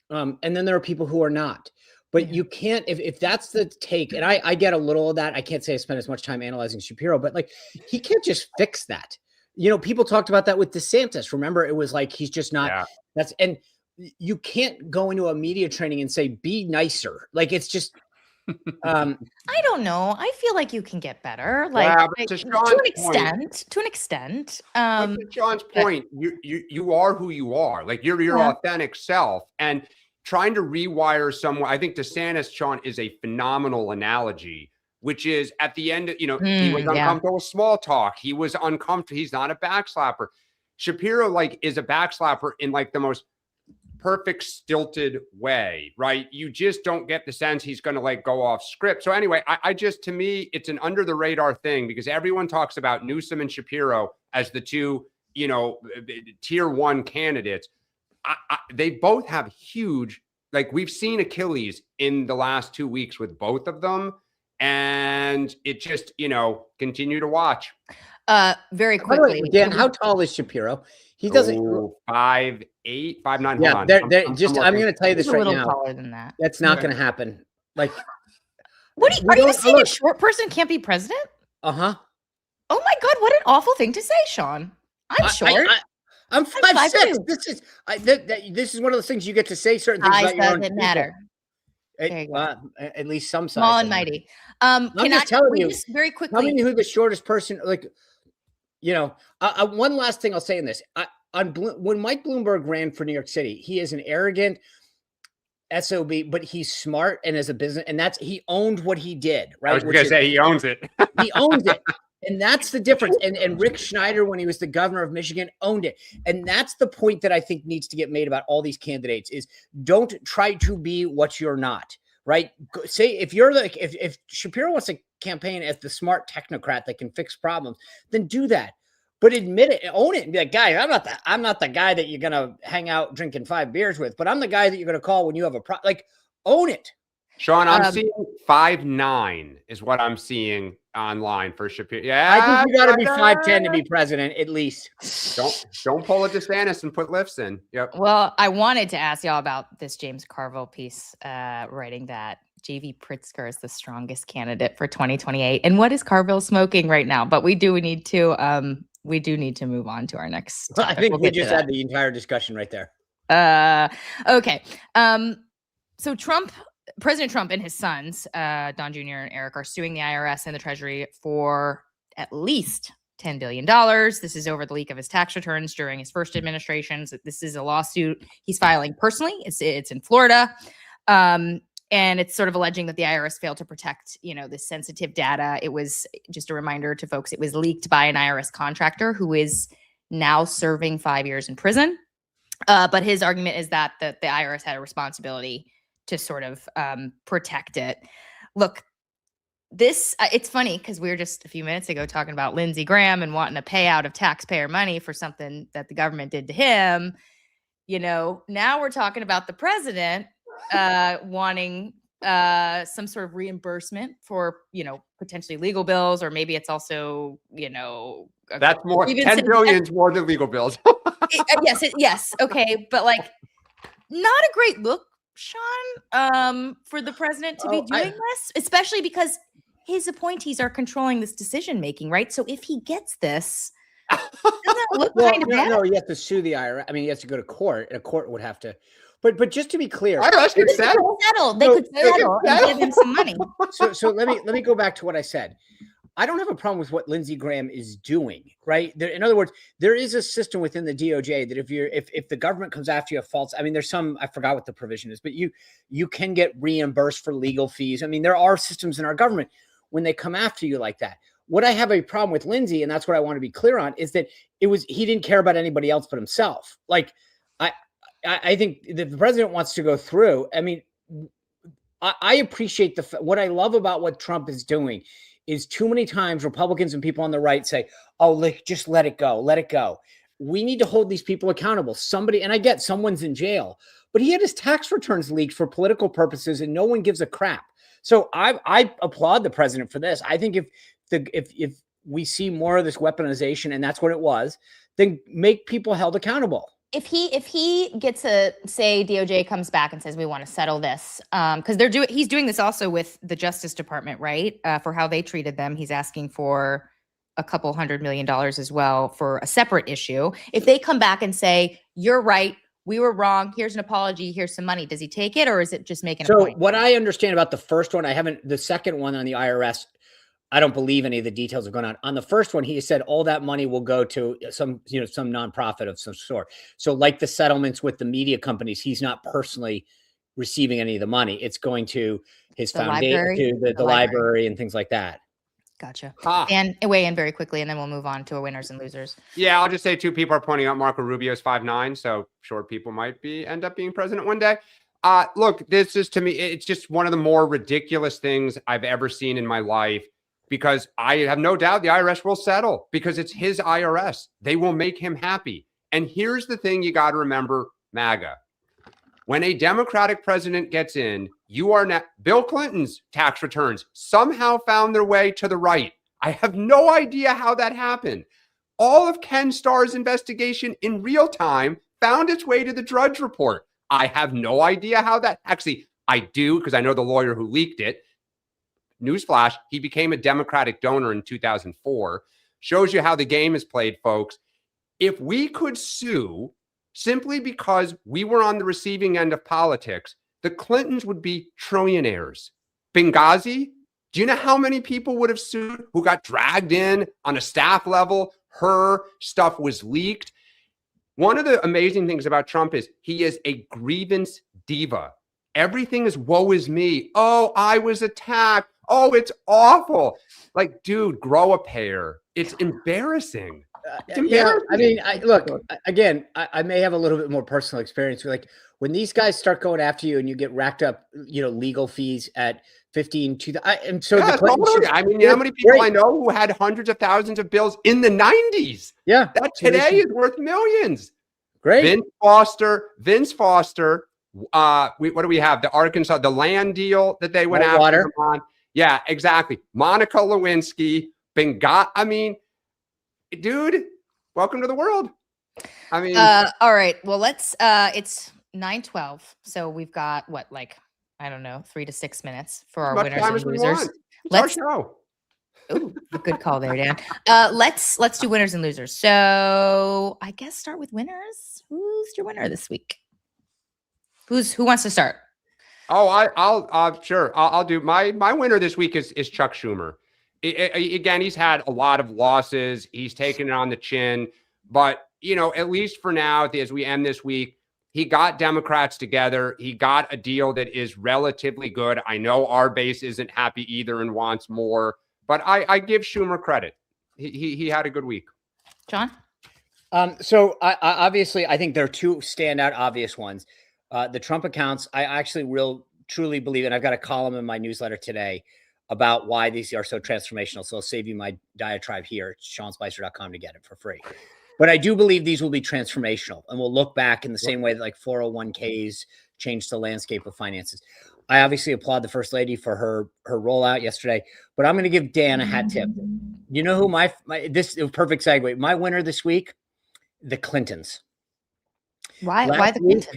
And then there are people who are not. But you can't, if that's the take, and I get a little of that. I can't say I spent as much time analyzing Shapiro, but like, he can't just fix that. People talked about that with DeSantis. Remember, it was like, he's just not, and you can't go into a media training and say, be nicer. Like, it's just, I don't know. I feel like you can get better. Like, yeah, but to an extent. But to Sean's point, you are who you are. Like you're your authentic self, and trying to rewire someone. I think DeSantis, Sean, is a phenomenal analogy. Which is at the end, he was uncomfortable with small talk. He was uncomfortable. He's not a backslapper. Shapiro is a backslapper in the most perfect stilted way, right? You just don't get the sense he's going to go off script. So anyway, to me, it's an under the radar thing because everyone talks about Newsom and Shapiro as the two, tier one candidates. They both have huge, we've seen Achilles in the last 2 weeks with both of them. And it just, continue to watch. Very quickly. Dan, how tall is Shapiro? He doesn't 5'8", 5'9". Yeah, hold on. I'm going to tell you this right now. A little taller than that. That's not going to happen. What are you saying? A short person can't be president? Uh-huh. Oh my God! What an awful thing to say, Sean. I'm short. I'm 5'6". This is one of those things you get to say certain things about your own doesn't matter. At least some size. Small and mighty. I'm just telling you. Just very quickly. Tell me who the shortest person. One last thing I'll say in this. When Mike Bloomberg ran for New York City, he is an arrogant SOB, but he's smart and as a business, and he owned what he did. Right? I was going to say he owns it. He owns it. And that's the difference. And Rick Schneider, when he was the governor of Michigan, owned it. And that's the point that I think needs to get made about all these candidates is don't try to be what you're not, right? Say if you're if Shapiro wants to campaign as the smart technocrat that can fix problems, then do that. But admit it, own it, and be like, guys, I'm not the guy that you're gonna hang out drinking 5 beers with, but I'm the guy that you're gonna call when you have a problem. Own it. Sean, I'm seeing 5'9" is what I'm seeing online for Shapiro. Yeah, I think you got to be 5'10" to be president, at least. Don't pull a DeSantis and put lifts in. Yep. Well, I wanted to ask y'all about this James Carville piece, writing that J.V. Pritzker is the strongest candidate for 2028. And what is Carville smoking right now? But we do need to move on to our next topic. I think we just had the entire discussion right there. Okay. So President Trump and his sons, Don Jr. and Eric, are suing the IRS and the Treasury for at least $10 billion. This is over the leak of his tax returns during his first administration. So this is a lawsuit he's filing personally. It's in Florida. And it's sort of alleging that the IRS failed to protect, this sensitive data. It was, just a reminder to folks, it was leaked by an IRS contractor who is now serving 5 years in prison. But his argument is that the IRS had a responsibility to sort of protect it. Look, it's funny because we were just a few minutes ago talking about Lindsey Graham and wanting a payout of taxpayer money for something that the government did to him. Now we're talking about the president wanting some sort of reimbursement for, potentially legal bills, or maybe it's also, that's more, 10 billion is more than legal bills. Yes. Okay. But not a great look, Sean, for the president to be doing this, especially because his appointees are controlling this decision making, right? So if he gets this, doesn't that look kind of bad? No, he has to sue the IRS. I mean, he has to go to court, and a court would have to. But just to be clear, IRS could settle. They could settle and give him some money. So let me go back to what I said. I don't have a problem with what Lindsey Graham is doing, right? In other words, there is a system within the DOJ that if the government comes after you, there's some, I forgot what the provision is, but you can get reimbursed for legal fees. I mean, there are systems in our government when they come after you like that. What I have a problem with Lindsey, and that's what I want to be clear on, is that he didn't care about anybody else but himself. I think that the president wants to go through. I mean, I appreciate what I love about what Trump is doing is too many times Republicans and people on the right say, just let it go. Let it go. We need to hold these people accountable. And I get someone's in jail, but he had his tax returns leaked for political purposes and no one gives a crap. So I applaud the president for this. I think if we see more of this weaponization, and that's what it was, then make people held accountable. If he gets say DOJ comes back and says we want to settle this, because he's doing this also with the Justice Department, right? For how they treated them, he's asking for a couple $100 million as well for a separate issue. If they come back and say you're right, we were wrong. Here's an apology. Here's some money. Does he take it, or is it just making a So point? what I understand about the first one, the second one on the IRS, I don't believe any of the details have gone on. On the first one, he said all that money will go to some nonprofit of some sort. So like the settlements with the media companies, he's not personally receiving any of the money. It's going to his foundation, to the library and things like that. Gotcha. And weigh in very quickly, and then we'll move on to our winners and losers. Yeah, I'll just say 2 people are pointing out Marco Rubio's 5'9", so short people might end up being president one day. Look, this is, to me, it's just one of the more ridiculous things I've ever seen in my life, because I have no doubt the IRS will settle because it's his IRS. They will make him happy. And here's the thing you got to remember, MAGA. When a Democratic president gets in, Bill Clinton's tax returns somehow found their way to the right. I have no idea how that happened. All of Ken Starr's investigation in real time found its way to the Drudge Report. I have no idea how that, actually, I do, because I know the lawyer who leaked it. Newsflash, he became a Democratic donor in 2004. Shows you how the game is played, folks. If we could sue simply because we were on the receiving end of politics, the Clintons would be trillionaires. Benghazi, do you know how many people would have sued who got dragged in on a staff level? Her stuff was leaked. One of the amazing things about Trump is he is a grievance diva. Everything is woe is me. Oh, I was attacked. Oh, it's awful. Like, dude, grow a pair. It's embarrassing. Yeah, I mean, look, again, I may have a little bit more personal experience. Like when these guys start going after you and you get racked up, legal fees at 15, 2000. And so totally. I mean, you know how many people I know who had hundreds of thousands of bills in the 90s? Yeah. That today is worth millions. Great. Vince Foster. What do we have? The Arkansas, the land deal that they went after him on. Yeah, exactly. Monica Lewinsky, I mean, dude, welcome to the world. I mean, all right. Well, it's 9:12. So we've got I don't know, 3 to 6 minutes for our winners and losers. Let's go. Ooh, good call there, Dan. Let's do winners and losers. So I guess start with winners. Who's your winner this week? Who wants to start? Oh, I'll sure. I'll do my winner this week is Chuck Schumer. Again, he's had a lot of losses. He's taken it on the chin, but at least for now, as we end this week, he got Democrats together. He got a deal that is relatively good. I know our base isn't happy either and wants more, but I give Schumer credit. He had a good week. John? So obviously, I think there are 2 standout obvious ones. The Trump accounts, I actually truly believe, and I've got a column in my newsletter today about why these are so transformational. So I'll save you my diatribe here. It's SeanSpicer.com to get it for free. But I do believe these will be transformational, and we'll look back in the same way that 401ks changed the landscape of finances. I obviously applaud the First Lady for her rollout yesterday, but I'm going to give Dan a hat tip. You know who this is a perfect segue. My winner this week, the Clintons. Why the Clintons?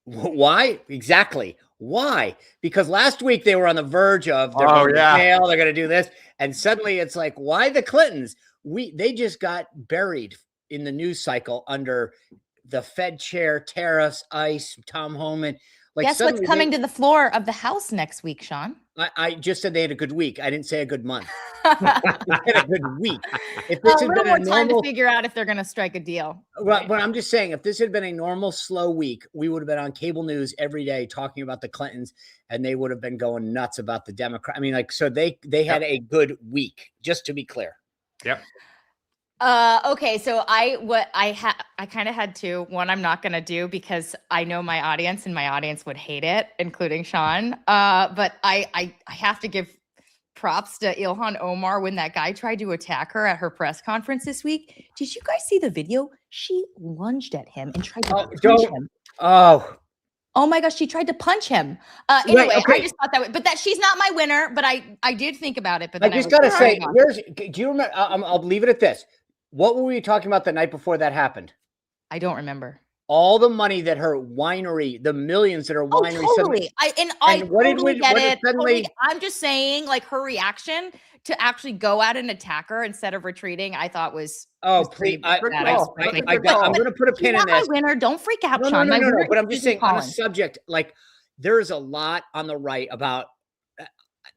Why? Exactly. Why? Because last week they were on the verge of they're going to fail, they're going to do this, and suddenly it's like, why the Clintons? They just got buried in the news cycle under the Fed chair, tariffs, ICE, Tom Homan. Guess what's coming to the floor of the House next week, Sean? I just said they had a good week. I didn't say a good month. They had a good week. If this had been more time to figure out if they're going to strike a deal. Well, but I'm just saying, if this had been a normal slow week, we would have been on cable news every day talking about the Clintons, and they would have been going nuts about the Democrat. I mean, so they had a good week, just to be clear. Yep. Okay, so I kind of had to. One, I'm not gonna do because I know my audience, and my audience would hate it, including Sean. But I have to give props to Ilhan Omar when that guy tried to attack her at her press conference this week. Did you guys see the video? She lunged at him and tried to punch him. Oh my gosh, she tried to punch him. Anyway, right, okay. I just thought that way, but she's not my winner, but I did think about it. But then I just got to say, do you remember, I'll leave it at this. What were we talking about the night before that happened? I don't remember. All the money that her winery, the millions that her winery. Totally. I totally get it. Totally. I'm just saying, her reaction to actually go at an attacker instead of retreating, I thought was please. I'm going to put a pin in this. My winner. Don't freak out, no, Sean. No. But I'm just saying on a subject, like there's a lot on the right about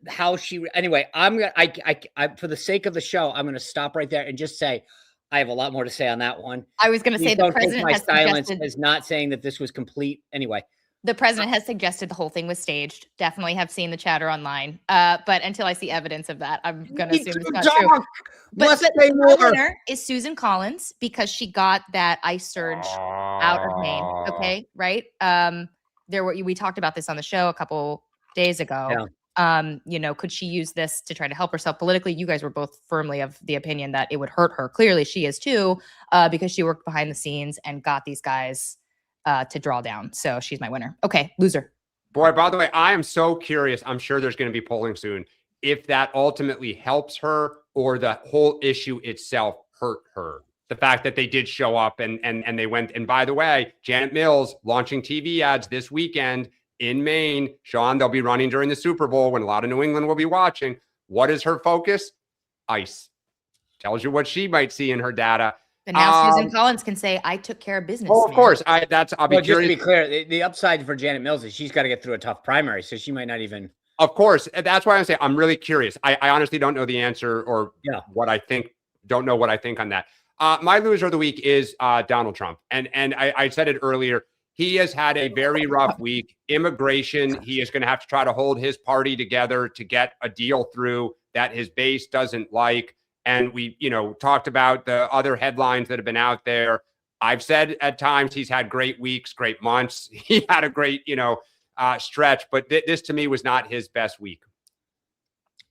how she. Anyway, I'm gonna. I for the sake of the show, I'm going to stop right there and just say I have a lot more to say on that one. I was going to say the president my silence is not saying that this was complete. Anyway. The president has suggested the whole thing was staged. Definitely have seen the chatter online. But until I see evidence of that, I'm going to assume it's not true. But the winner is Susan Collins because she got that ice surge out of Maine. Okay, right? We talked about this on the show a couple days ago. Yeah. Could she use this to try to help herself politically? You guys were both firmly of the opinion that it would hurt her. Clearly, she is too, because she worked behind the scenes and got these guys to draw down. So she's my winner. Okay, loser. Boy, by the way, I am so curious. I'm sure there's going to be polling soon. If that ultimately helps her or the whole issue itself hurt her. The fact that they did show up and they went. And by the way, Janet Mills launching TV ads this weekend in Maine. Sean, they'll be running during the Super Bowl when a lot of New England will be watching. What is her focus? ICE. Tells you what she might see in her data. But now Susan Collins can say, I took care of business. Oh, of course. I'll be curious. Just to be clear, the upside for Janet Mills is she's got to get through a tough primary, so she might not even. Of course. That's why I'm saying I'm really curious. I honestly don't know the answer or what I think. Don't know what I think on that. My loser of the week is Donald Trump. And I said it earlier. He has had a very rough week. Immigration, he is going to have to try to hold his party together to get a deal through that his base doesn't like. And we, talked about the other headlines that have been out there. I've said at times he's had great weeks, great months. He had a great, stretch, but this to me was not his best week.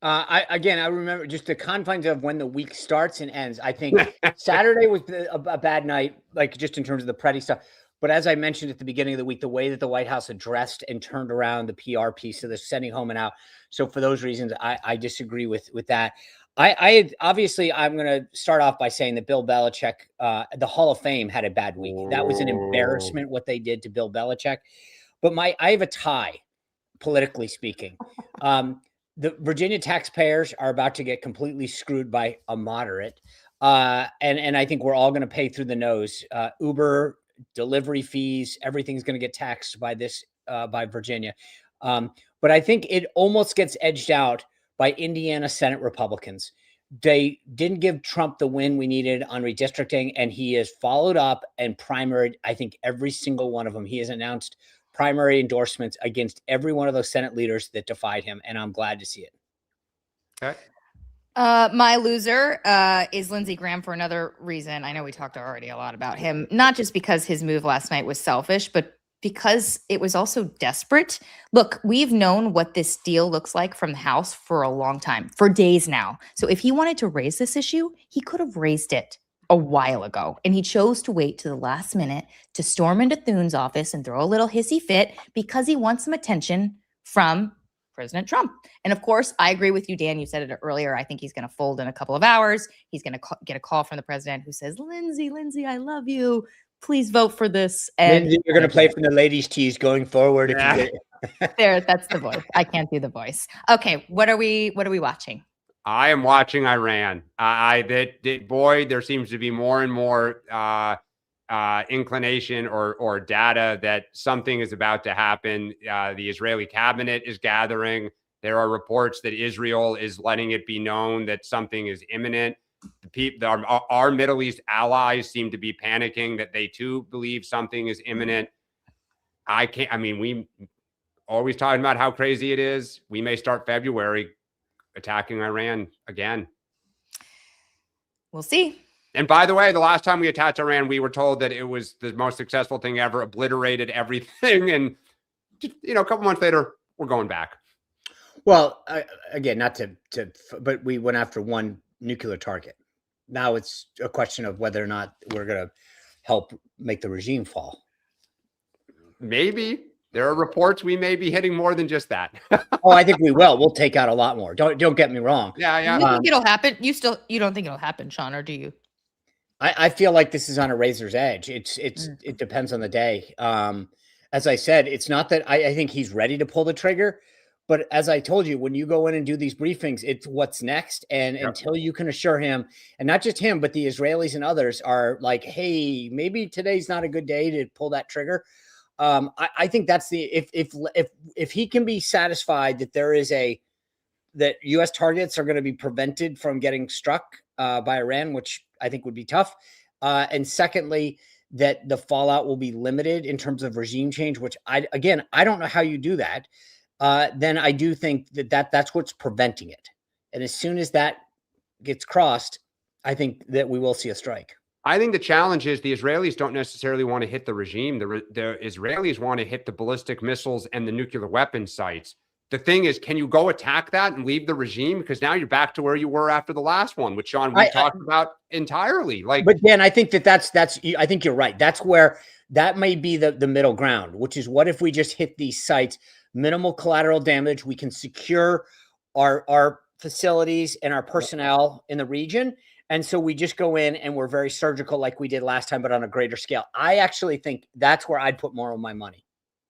I remember just the confines of when the week starts and ends. I think Saturday was a bad night, like just in terms of the pretty stuff. But as I mentioned at the beginning of the week, the way that the White House addressed and turned around the PR piece of the sending home and out. So for those reasons, I disagree with that. I obviously, I'm going to start off by saying that Bill Belichick, the Hall of Fame had a bad week. That was an embarrassment what they did to Bill Belichick. But I have a tie, politically speaking. The Virginia taxpayers are about to get completely screwed by a moderate. And I think we're all going to pay through the nose. Uber, delivery fees, everything's going to get taxed by this, by Virginia. But I think it almost gets edged out by Indiana Senate Republicans. They didn't give Trump the win we needed on redistricting, and he has followed up and primaried, I think, every single one of them. He has announced primary endorsements against every one of those Senate leaders that defied him, and I'm glad to see it. Okay. My loser is Lindsey Graham for another reason. I know we talked already a lot about him, not just because his move last night was selfish, but because it was also desperate. Look, we've known what this deal looks like from the House for a long time, for days now. So if he wanted to raise this issue, he could have raised it a while ago. And he chose to wait to the last minute to storm into Thune's office and throw a little hissy fit because he wants some attention from President Trump. And of course, I agree with you, Dan. You said it earlier. I think he's going to fold in a couple of hours. He's going to get a call from the president who says, Lindsey, I love you. Please vote for this. And you're going to play from the ladies' tees going forward. Yeah. If you there, that's the voice. I can't do the voice. Okay, what are we watching? I am watching Iran. Boy, there seems to be more and more inclination or data that something is about to happen. The Israeli cabinet is gathering. There are reports that Israel is letting it be known that something is imminent. Our Middle East allies seem to be panicking that they too believe something is imminent. We always talking about how crazy it is. We may start February attacking Iran again. We'll see. And by the way, the last time we attacked Iran, we were told that it was the most successful thing ever, obliterated everything. And, a couple months later, we're going back. Well, again, but we went after one nuclear target. Now it's a question of whether or not we're going to help make the regime fall. Maybe. There are reports we may be hitting more than just that. Oh, I think we will. We'll take out a lot more. Don't get me wrong. Yeah. You think it'll happen? You don't think it'll happen, Sean, or do you? I feel like this is on a razor's edge. It depends on the day. As I said, it's not that I think he's ready to pull the trigger, But as I told you, when you go in and do these briefings, it's what's next. And until you can assure him, and not just him, but the Israelis and others are like, hey, maybe today's not a good day to pull that trigger. I think that's if he can be satisfied that that U.S. targets are going to be prevented from getting struck by Iran, which I think would be tough. And secondly, that the fallout will be limited in terms of regime change, which I don't know how you do that. Then I do think that's what's preventing it. And as soon as that gets crossed, I think that we will see a strike. I think the challenge is the Israelis don't necessarily want to hit the regime. The Israelis want to hit the ballistic missiles and the nuclear weapon sites. The thing is, can you go attack that and leave the regime? Because now you're back to where you were after the last one, which Sean, we talked about entirely. But Dan, I think I think you're right. That's where that may be the middle ground, which is what if we just hit these sites, minimal collateral damage. We can secure our facilities and our personnel in the region. And so we just go in and we're very surgical like we did last time, but on a greater scale. I actually think that's where I'd put more of my money.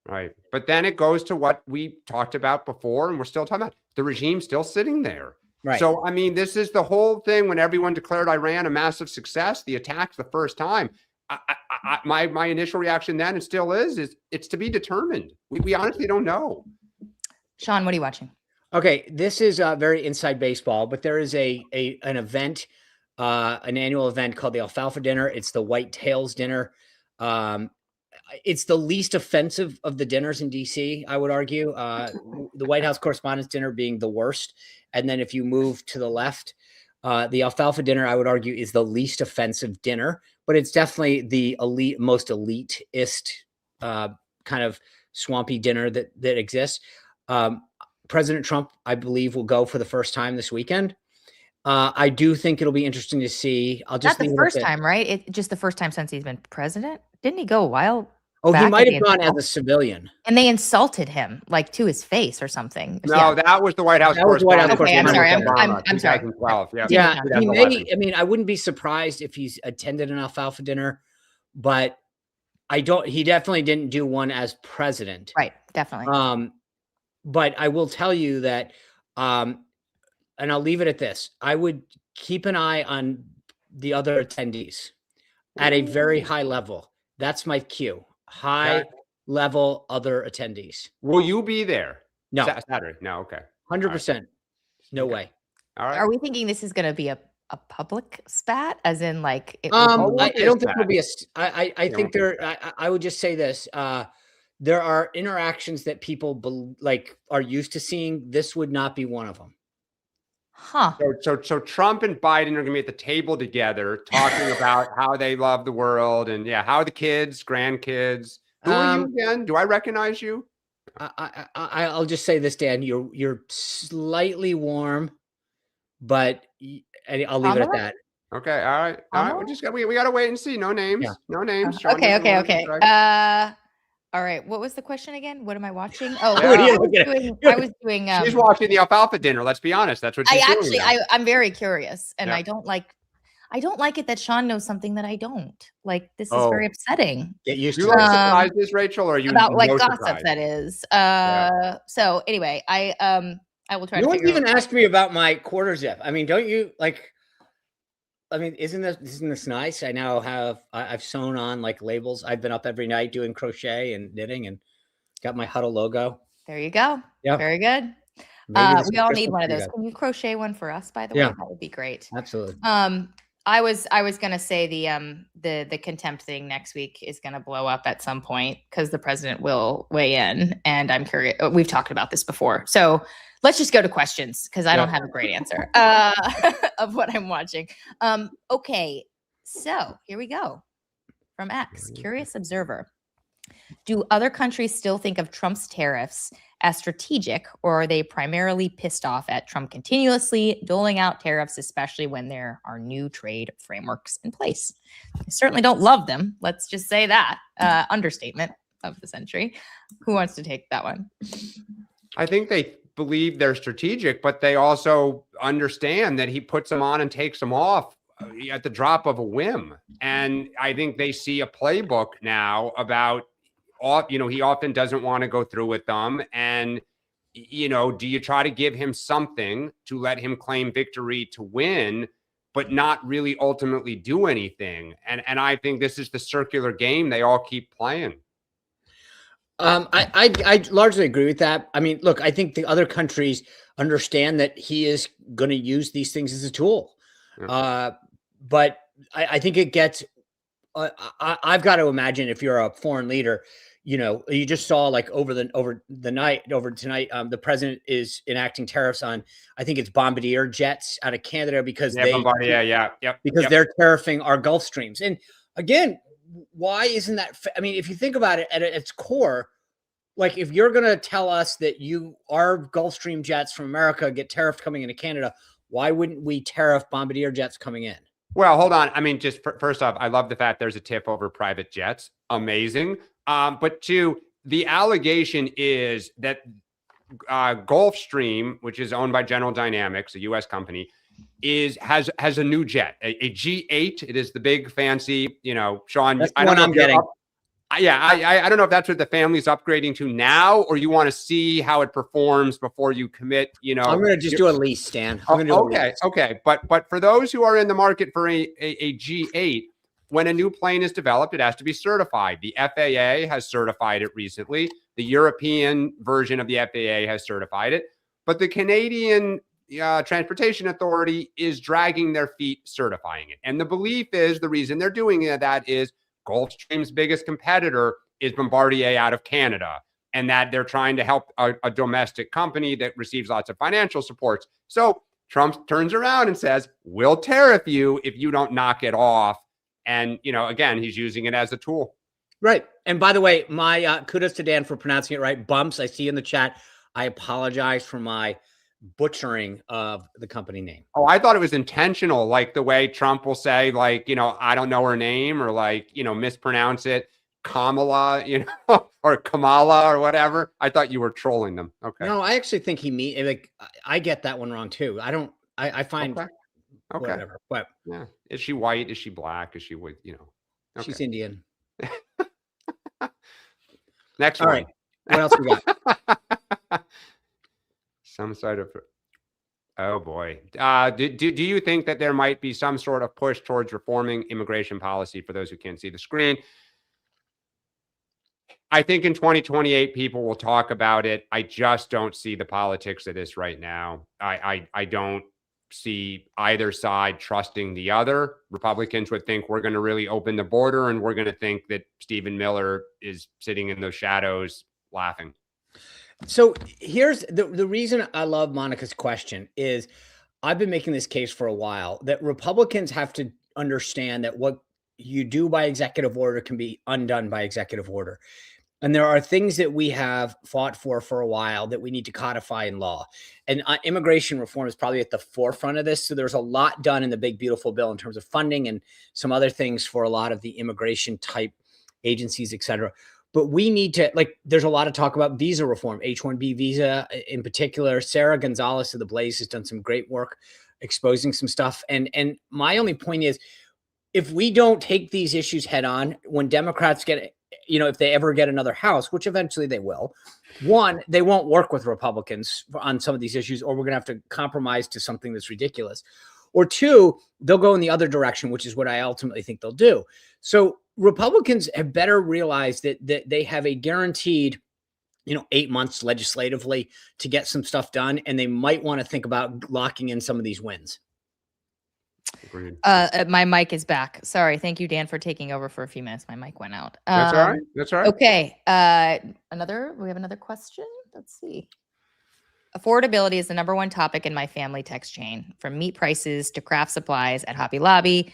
Right. But then it goes to what we talked about before, and we're still talking about the regime still sitting there. Right. So, I mean, this is the whole thing when everyone declared Iran a massive success, the attacks the first time. My initial reaction then, and still is it's to be determined. We honestly don't know. Sean, what are you watching? Okay, this is very inside baseball, but there is an event, an annual event called the Alfalfa Dinner. It's the White Tails Dinner. It's the least offensive of the dinners in DC, I would argue. The White House Correspondents' Dinner being the worst. And then if you move to the left, the Alfalfa Dinner, I would argue, is the least offensive dinner, but it's definitely the most elitist kind of swampy dinner that exists. President Trump, I believe, will go for the first time this weekend. I do think it'll be interesting to see. Not the first time, right? It's just the first time since he's been president. Didn't he go a while? Oh, he might have gone as a civilian. And they insulted him, like, to his face or something. No, that was the White House correspondent. Okay, I'm sorry. I'm sorry. 2012. Yeah, he may. I mean, I wouldn't be surprised if he's attended an Alfalfa Dinner, but he definitely didn't do one as president. Right, definitely. But I will tell you that, and I'll leave it at this. I would keep an eye on the other attendees at a very high level. That's my cue. High level other attendees. Will you be there? No. Saturday? No. Okay. 100%. No way. All right. Are we thinking this is going to be a public spat, as in like? I don't think there'll be I think I would just say this. There are interactions that people are used to seeing. This would not be one of them. Huh. So Trump and Biden are going to be at the table together talking about how they love the world and how are the kids, grandkids. Who are you again? Do I recognize you? I'll just say this, Dan. You're slightly warm, but I'll leave it at that. Okay. All right. We got to wait and see. No names. Yeah. No names. Okay. All right. What was the question again? What am I watching? Oh, I was doing. She's watching the Alfalfa Dinner. Let's be honest. That's what she's doing. I'm very curious, and I don't like it that Sean knows something that I don't. Like, this is very upsetting. Get used to it. Surprises, Rachel, or are you about gossip? Surprise? That is. So anyway, I will try. No one even asked me about my quarter zip. I mean, don't you like? I mean, isn't this nice? I now I've sewn on like labels. I've been up every night doing crochet and knitting and got my Huddle logo. There you go. Yeah. Very good. We all need one of those. Can you crochet one for us, by the way? That would be great. Absolutely. I was going to say the contempt thing next week is going to blow up at some point because the president will weigh in, and I'm curious. We've talked about this before, so let's just go to questions because I don't have a great answer of what I'm watching. Okay, so here we go from X, Curious Observer. Do other countries still think of Trump's tariffs as strategic, or are they primarily pissed off at Trump continuously doling out tariffs, especially when there are new trade frameworks in place? I certainly don't love them. Let's just say that. Understatement of the century. Who wants to take that one? I think they believe they're strategic, but they also understand that he puts them on and takes them off at the drop of a whim. And I think they see a playbook now about, he often doesn't want to go through with them. And, do you try to give him something to let him claim victory to win, but not really ultimately do anything? And I think this is the circular game they all keep playing. I largely agree with that. I mean, look, I think the other countries understand that he is going to use these things as a tool. Yeah. But I think it gets, I've got to imagine if you're a foreign leader, you just saw like over tonight, the president is enacting tariffs on, I think it's Bombardier jets out of Canada because they're tariffing our Gulf streams. And again, why isn't that? I mean, if you think about it at its core, like if you're going to tell us that our Gulf Stream jets from America get tariffed coming into Canada, why wouldn't we tariff Bombardier jets coming in? Well, hold on. I mean, just first off, I love the fact there's a tiff over private jets. Amazing. But two, the allegation is that Gulfstream, which is owned by General Dynamics, a U.S. company, has a new jet, a G8. It is the big fancy, Sean. That's the one I'm getting. I don't know if that's what the family's upgrading to now, or you want to see how it performs before you commit. I'm going to just do a lease, Stan. Okay. But for those who are in the market for a G8, when a new plane is developed, it has to be certified. The FAA has certified it recently. The European version of the FAA has certified it, but the Canadian Transportation Authority is dragging their feet certifying it. And the belief is the reason they're doing that is Gulfstream's biggest competitor is Bombardier out of Canada, and that they're trying to help a domestic company that receives lots of financial supports. So Trump turns around and says, we'll tariff you if you don't knock it off. And, again, he's using it as a tool. Right. And by the way, my kudos to Dan for pronouncing it right. Bumps, I see in the chat. I apologize for my butchering of the company name. Oh, I thought it was intentional, like the way Trump will say, like, I don't know her name, or like, mispronounce it, Kamala, or Kamala or whatever. I thought you were trolling them. Okay. No, I actually think I get that one wrong too. I find okay. Whatever. But yeah. Is she white? Is she black? Is she with, Okay. She's Indian. Next All one. Right. What else we got? Some sort of, oh boy. Do you think that there might be some sort of push towards reforming immigration policy for those who can't see the screen? I think in 2028, people will talk about it. I just don't see the politics of this right now. I don't see either side trusting the other. Republicans would think we're going to really open the border, and we're going to think that Stephen Miller is sitting in those shadows laughing. So here's the reason I love Monica's question is I've been making this case for a while that Republicans have to understand that what you do by executive order can be undone by executive order. And there are things that we have fought for a while that we need to codify in law. And immigration reform is probably at the forefront of this. So there's a lot done in the big, beautiful bill in terms of funding and some other things for a lot of the immigration type agencies, et cetera. But we need to, there's a lot of talk about visa reform, H-1B visa in particular. Sarah Gonzalez of The Blaze has done some great work exposing some stuff. And my only point is, if we don't take these issues head on, when Democrats get, if they ever get another house, which eventually they will, one, they won't work with Republicans on some of these issues, or we're going to have to compromise to something that's ridiculous. Or two, they'll go in the other direction, which is what I ultimately think they'll do. So Republicans have better realized that they have a guaranteed, 8 months legislatively to get some stuff done, and they might want to think about locking in some of these wins. Agreed. My mic is back. Sorry. Thank you, Dan, for taking over for a few minutes. My mic went out. That's all right. That's all right. Okay. We have another question. Let's see. Affordability is the number one topic in my family text chain, from meat prices to craft supplies at Hobby Lobby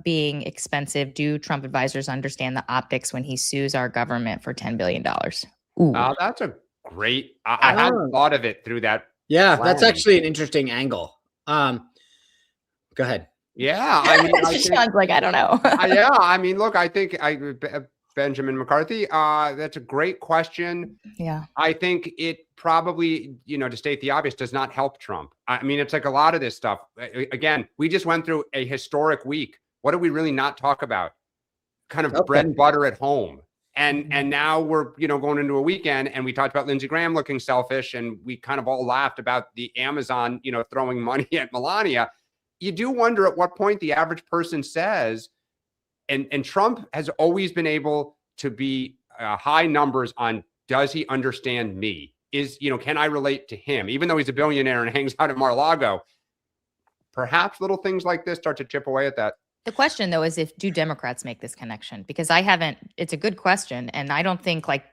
being expensive. Do Trump advisors understand the optics when he sues our government for $10 billion? Ooh. That's a great, I hadn't thought of it through that. Yeah, that's actually an interesting angle. Go ahead. Yeah. I mean, Sean's like, I don't know. Yeah. I mean, look, I think Benjamin McCarthy, that's a great question. Yeah. I think it probably, to state the obvious, does not help Trump. I mean, it's like a lot of this stuff. Again, we just went through a historic week. What do we really not talk about? Kind of bread and butter at home. And now we're, going into a weekend, and we talked about Lindsey Graham looking selfish, and we kind of all laughed about the Amazon, throwing money at Melania. You do wonder at what point the average person says, and Trump has always been able to be high numbers on, does he understand me? Can I relate to him? Even though he's a billionaire and hangs out at Mar-a-Lago, perhaps little things like this start to chip away at that. The question, though, is do Democrats make this connection? Because it's a good question. And I don't think like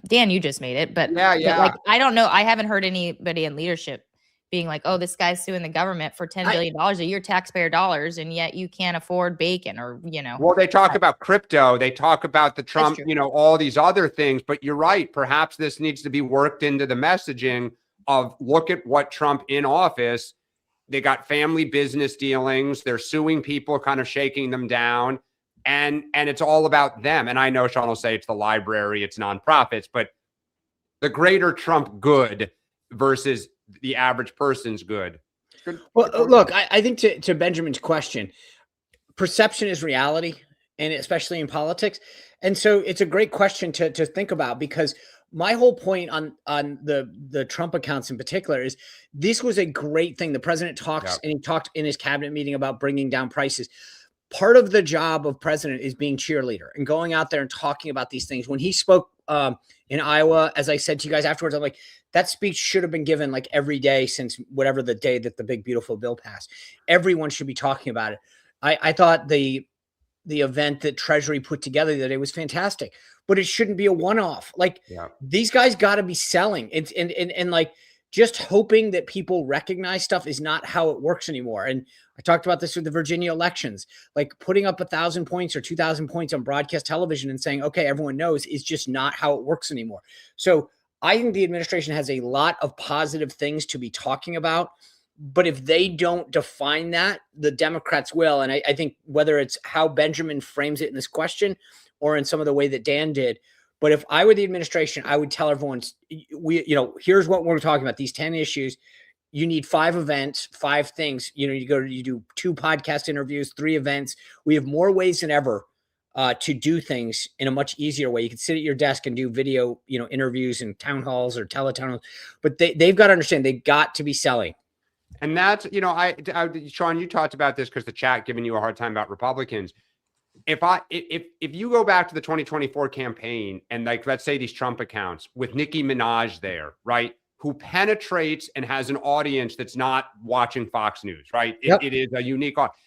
Dan, you just made it, but yeah. I don't know. I haven't heard anybody in leadership being like, oh, this guy's suing the government for $10 billion a year, taxpayer dollars, and yet you can't afford bacon or, Well, they talk about crypto. They talk about the Trump, all these other things. But you're right. Perhaps this needs to be worked into the messaging of, look at what Trump in office. They got family business dealings. They're suing people, kind of shaking them down. And it's all about them. And I know Sean will say it's the library, it's nonprofits, but the greater Trump good versus the average person's good. Well, look, I think to Benjamin's question, perception is reality, and especially in politics. And so it's a great question to think about, because my whole point on the Trump accounts in particular is this was a great thing. The president talks, and he talked in his cabinet meeting about bringing down prices. Part of the job of president is being cheerleader and going out there and talking about these things. When he spoke in Iowa, as I said to you guys afterwards, I'm like, that speech should have been given like every day since whatever the day that the big, beautiful bill passed. Everyone should be talking about it. I thought the event that Treasury put together the other day was fantastic, but it shouldn't be a one-off. Like these guys got to be selling. It's and like just hoping that people recognize stuff is not how it works anymore. And I talked about this with the Virginia elections, like putting up 1,000 points or 2,000 points on broadcast television and saying, okay, everyone knows, is just not how it works anymore. So I think the administration has a lot of positive things to be talking about. But if they don't define that, the Democrats will. And I think whether it's how Benjamin frames it in this question or in some of the way that Dan did, but if I were the administration, I would tell everyone, here's what we're talking about, these 10 issues. You need 5 events, 5 things. You do 2 podcast interviews, 3 events. We have more ways than ever to do things in a much easier way. You can sit at your desk and do video, interviews and town halls or teletown halls, but they've got to understand they've got to be selling. And that's, Sean, you talked about this because the chat giving you a hard time about Republicans. If you go back to the 2024 campaign and let's say these Trump accounts with Nicki Minaj there, right, who penetrates and has an audience that's not watching Fox News, right? It is a unique audience.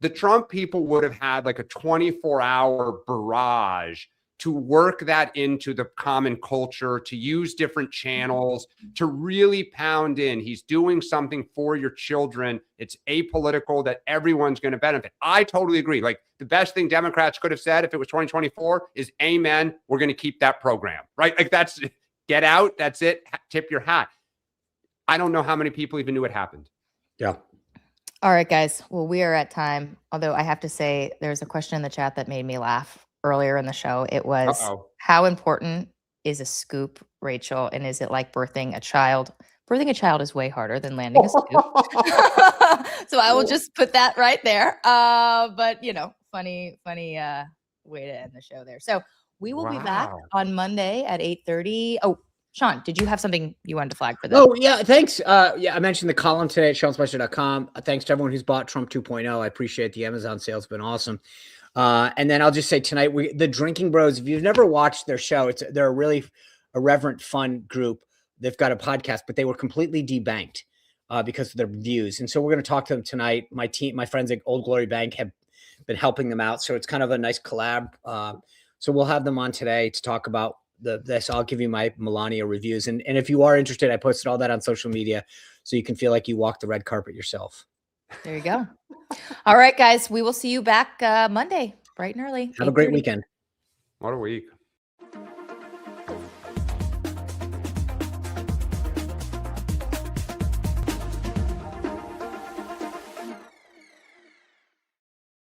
The Trump people would have had like a 24-hour barrage to work that into the common culture, to use different channels, to really pound in. He's doing something for your children. It's apolitical, that everyone's going to benefit. I totally agree. Like the best thing Democrats could have said if it was 2024 is, amen, we're going to keep that program, right? Like that's, get out, that's it, tip your hat. I don't know how many people even knew it happened. Yeah. All right, guys. Well, we are at time. Although I have to say there's a question in the chat that made me laugh earlier in the show. It was, how important is a scoop, Rachel? And is it like birthing a child? Birthing a child is way harder than landing a scoop. So I will just put that right there. But funny way to end the show there. So we will be back on Monday at 8:30. Oh, Sean, did you have something you wanted to flag for them? Oh, yeah, thanks. I mentioned the column today at SeanSpicer.com. Thanks to everyone who's bought Trump 2.0. I appreciate the Amazon sale. It's been awesome. And then I'll just say tonight, the Drinking Bros, if you've never watched their show, they're a really irreverent, fun group. They've got a podcast, but they were completely debanked because of their views. And so we're going to talk to them tonight. My friends at Old Glory Bank have been helping them out. So it's kind of a nice collab. So we'll have them on today to talk about this. I'll give you my Melania reviews. And if you are interested, I posted all that on social media so you can feel like you walked the red carpet yourself. There you go. All right, guys. We will see you back Monday, bright and early. Have a great weekend. What a week.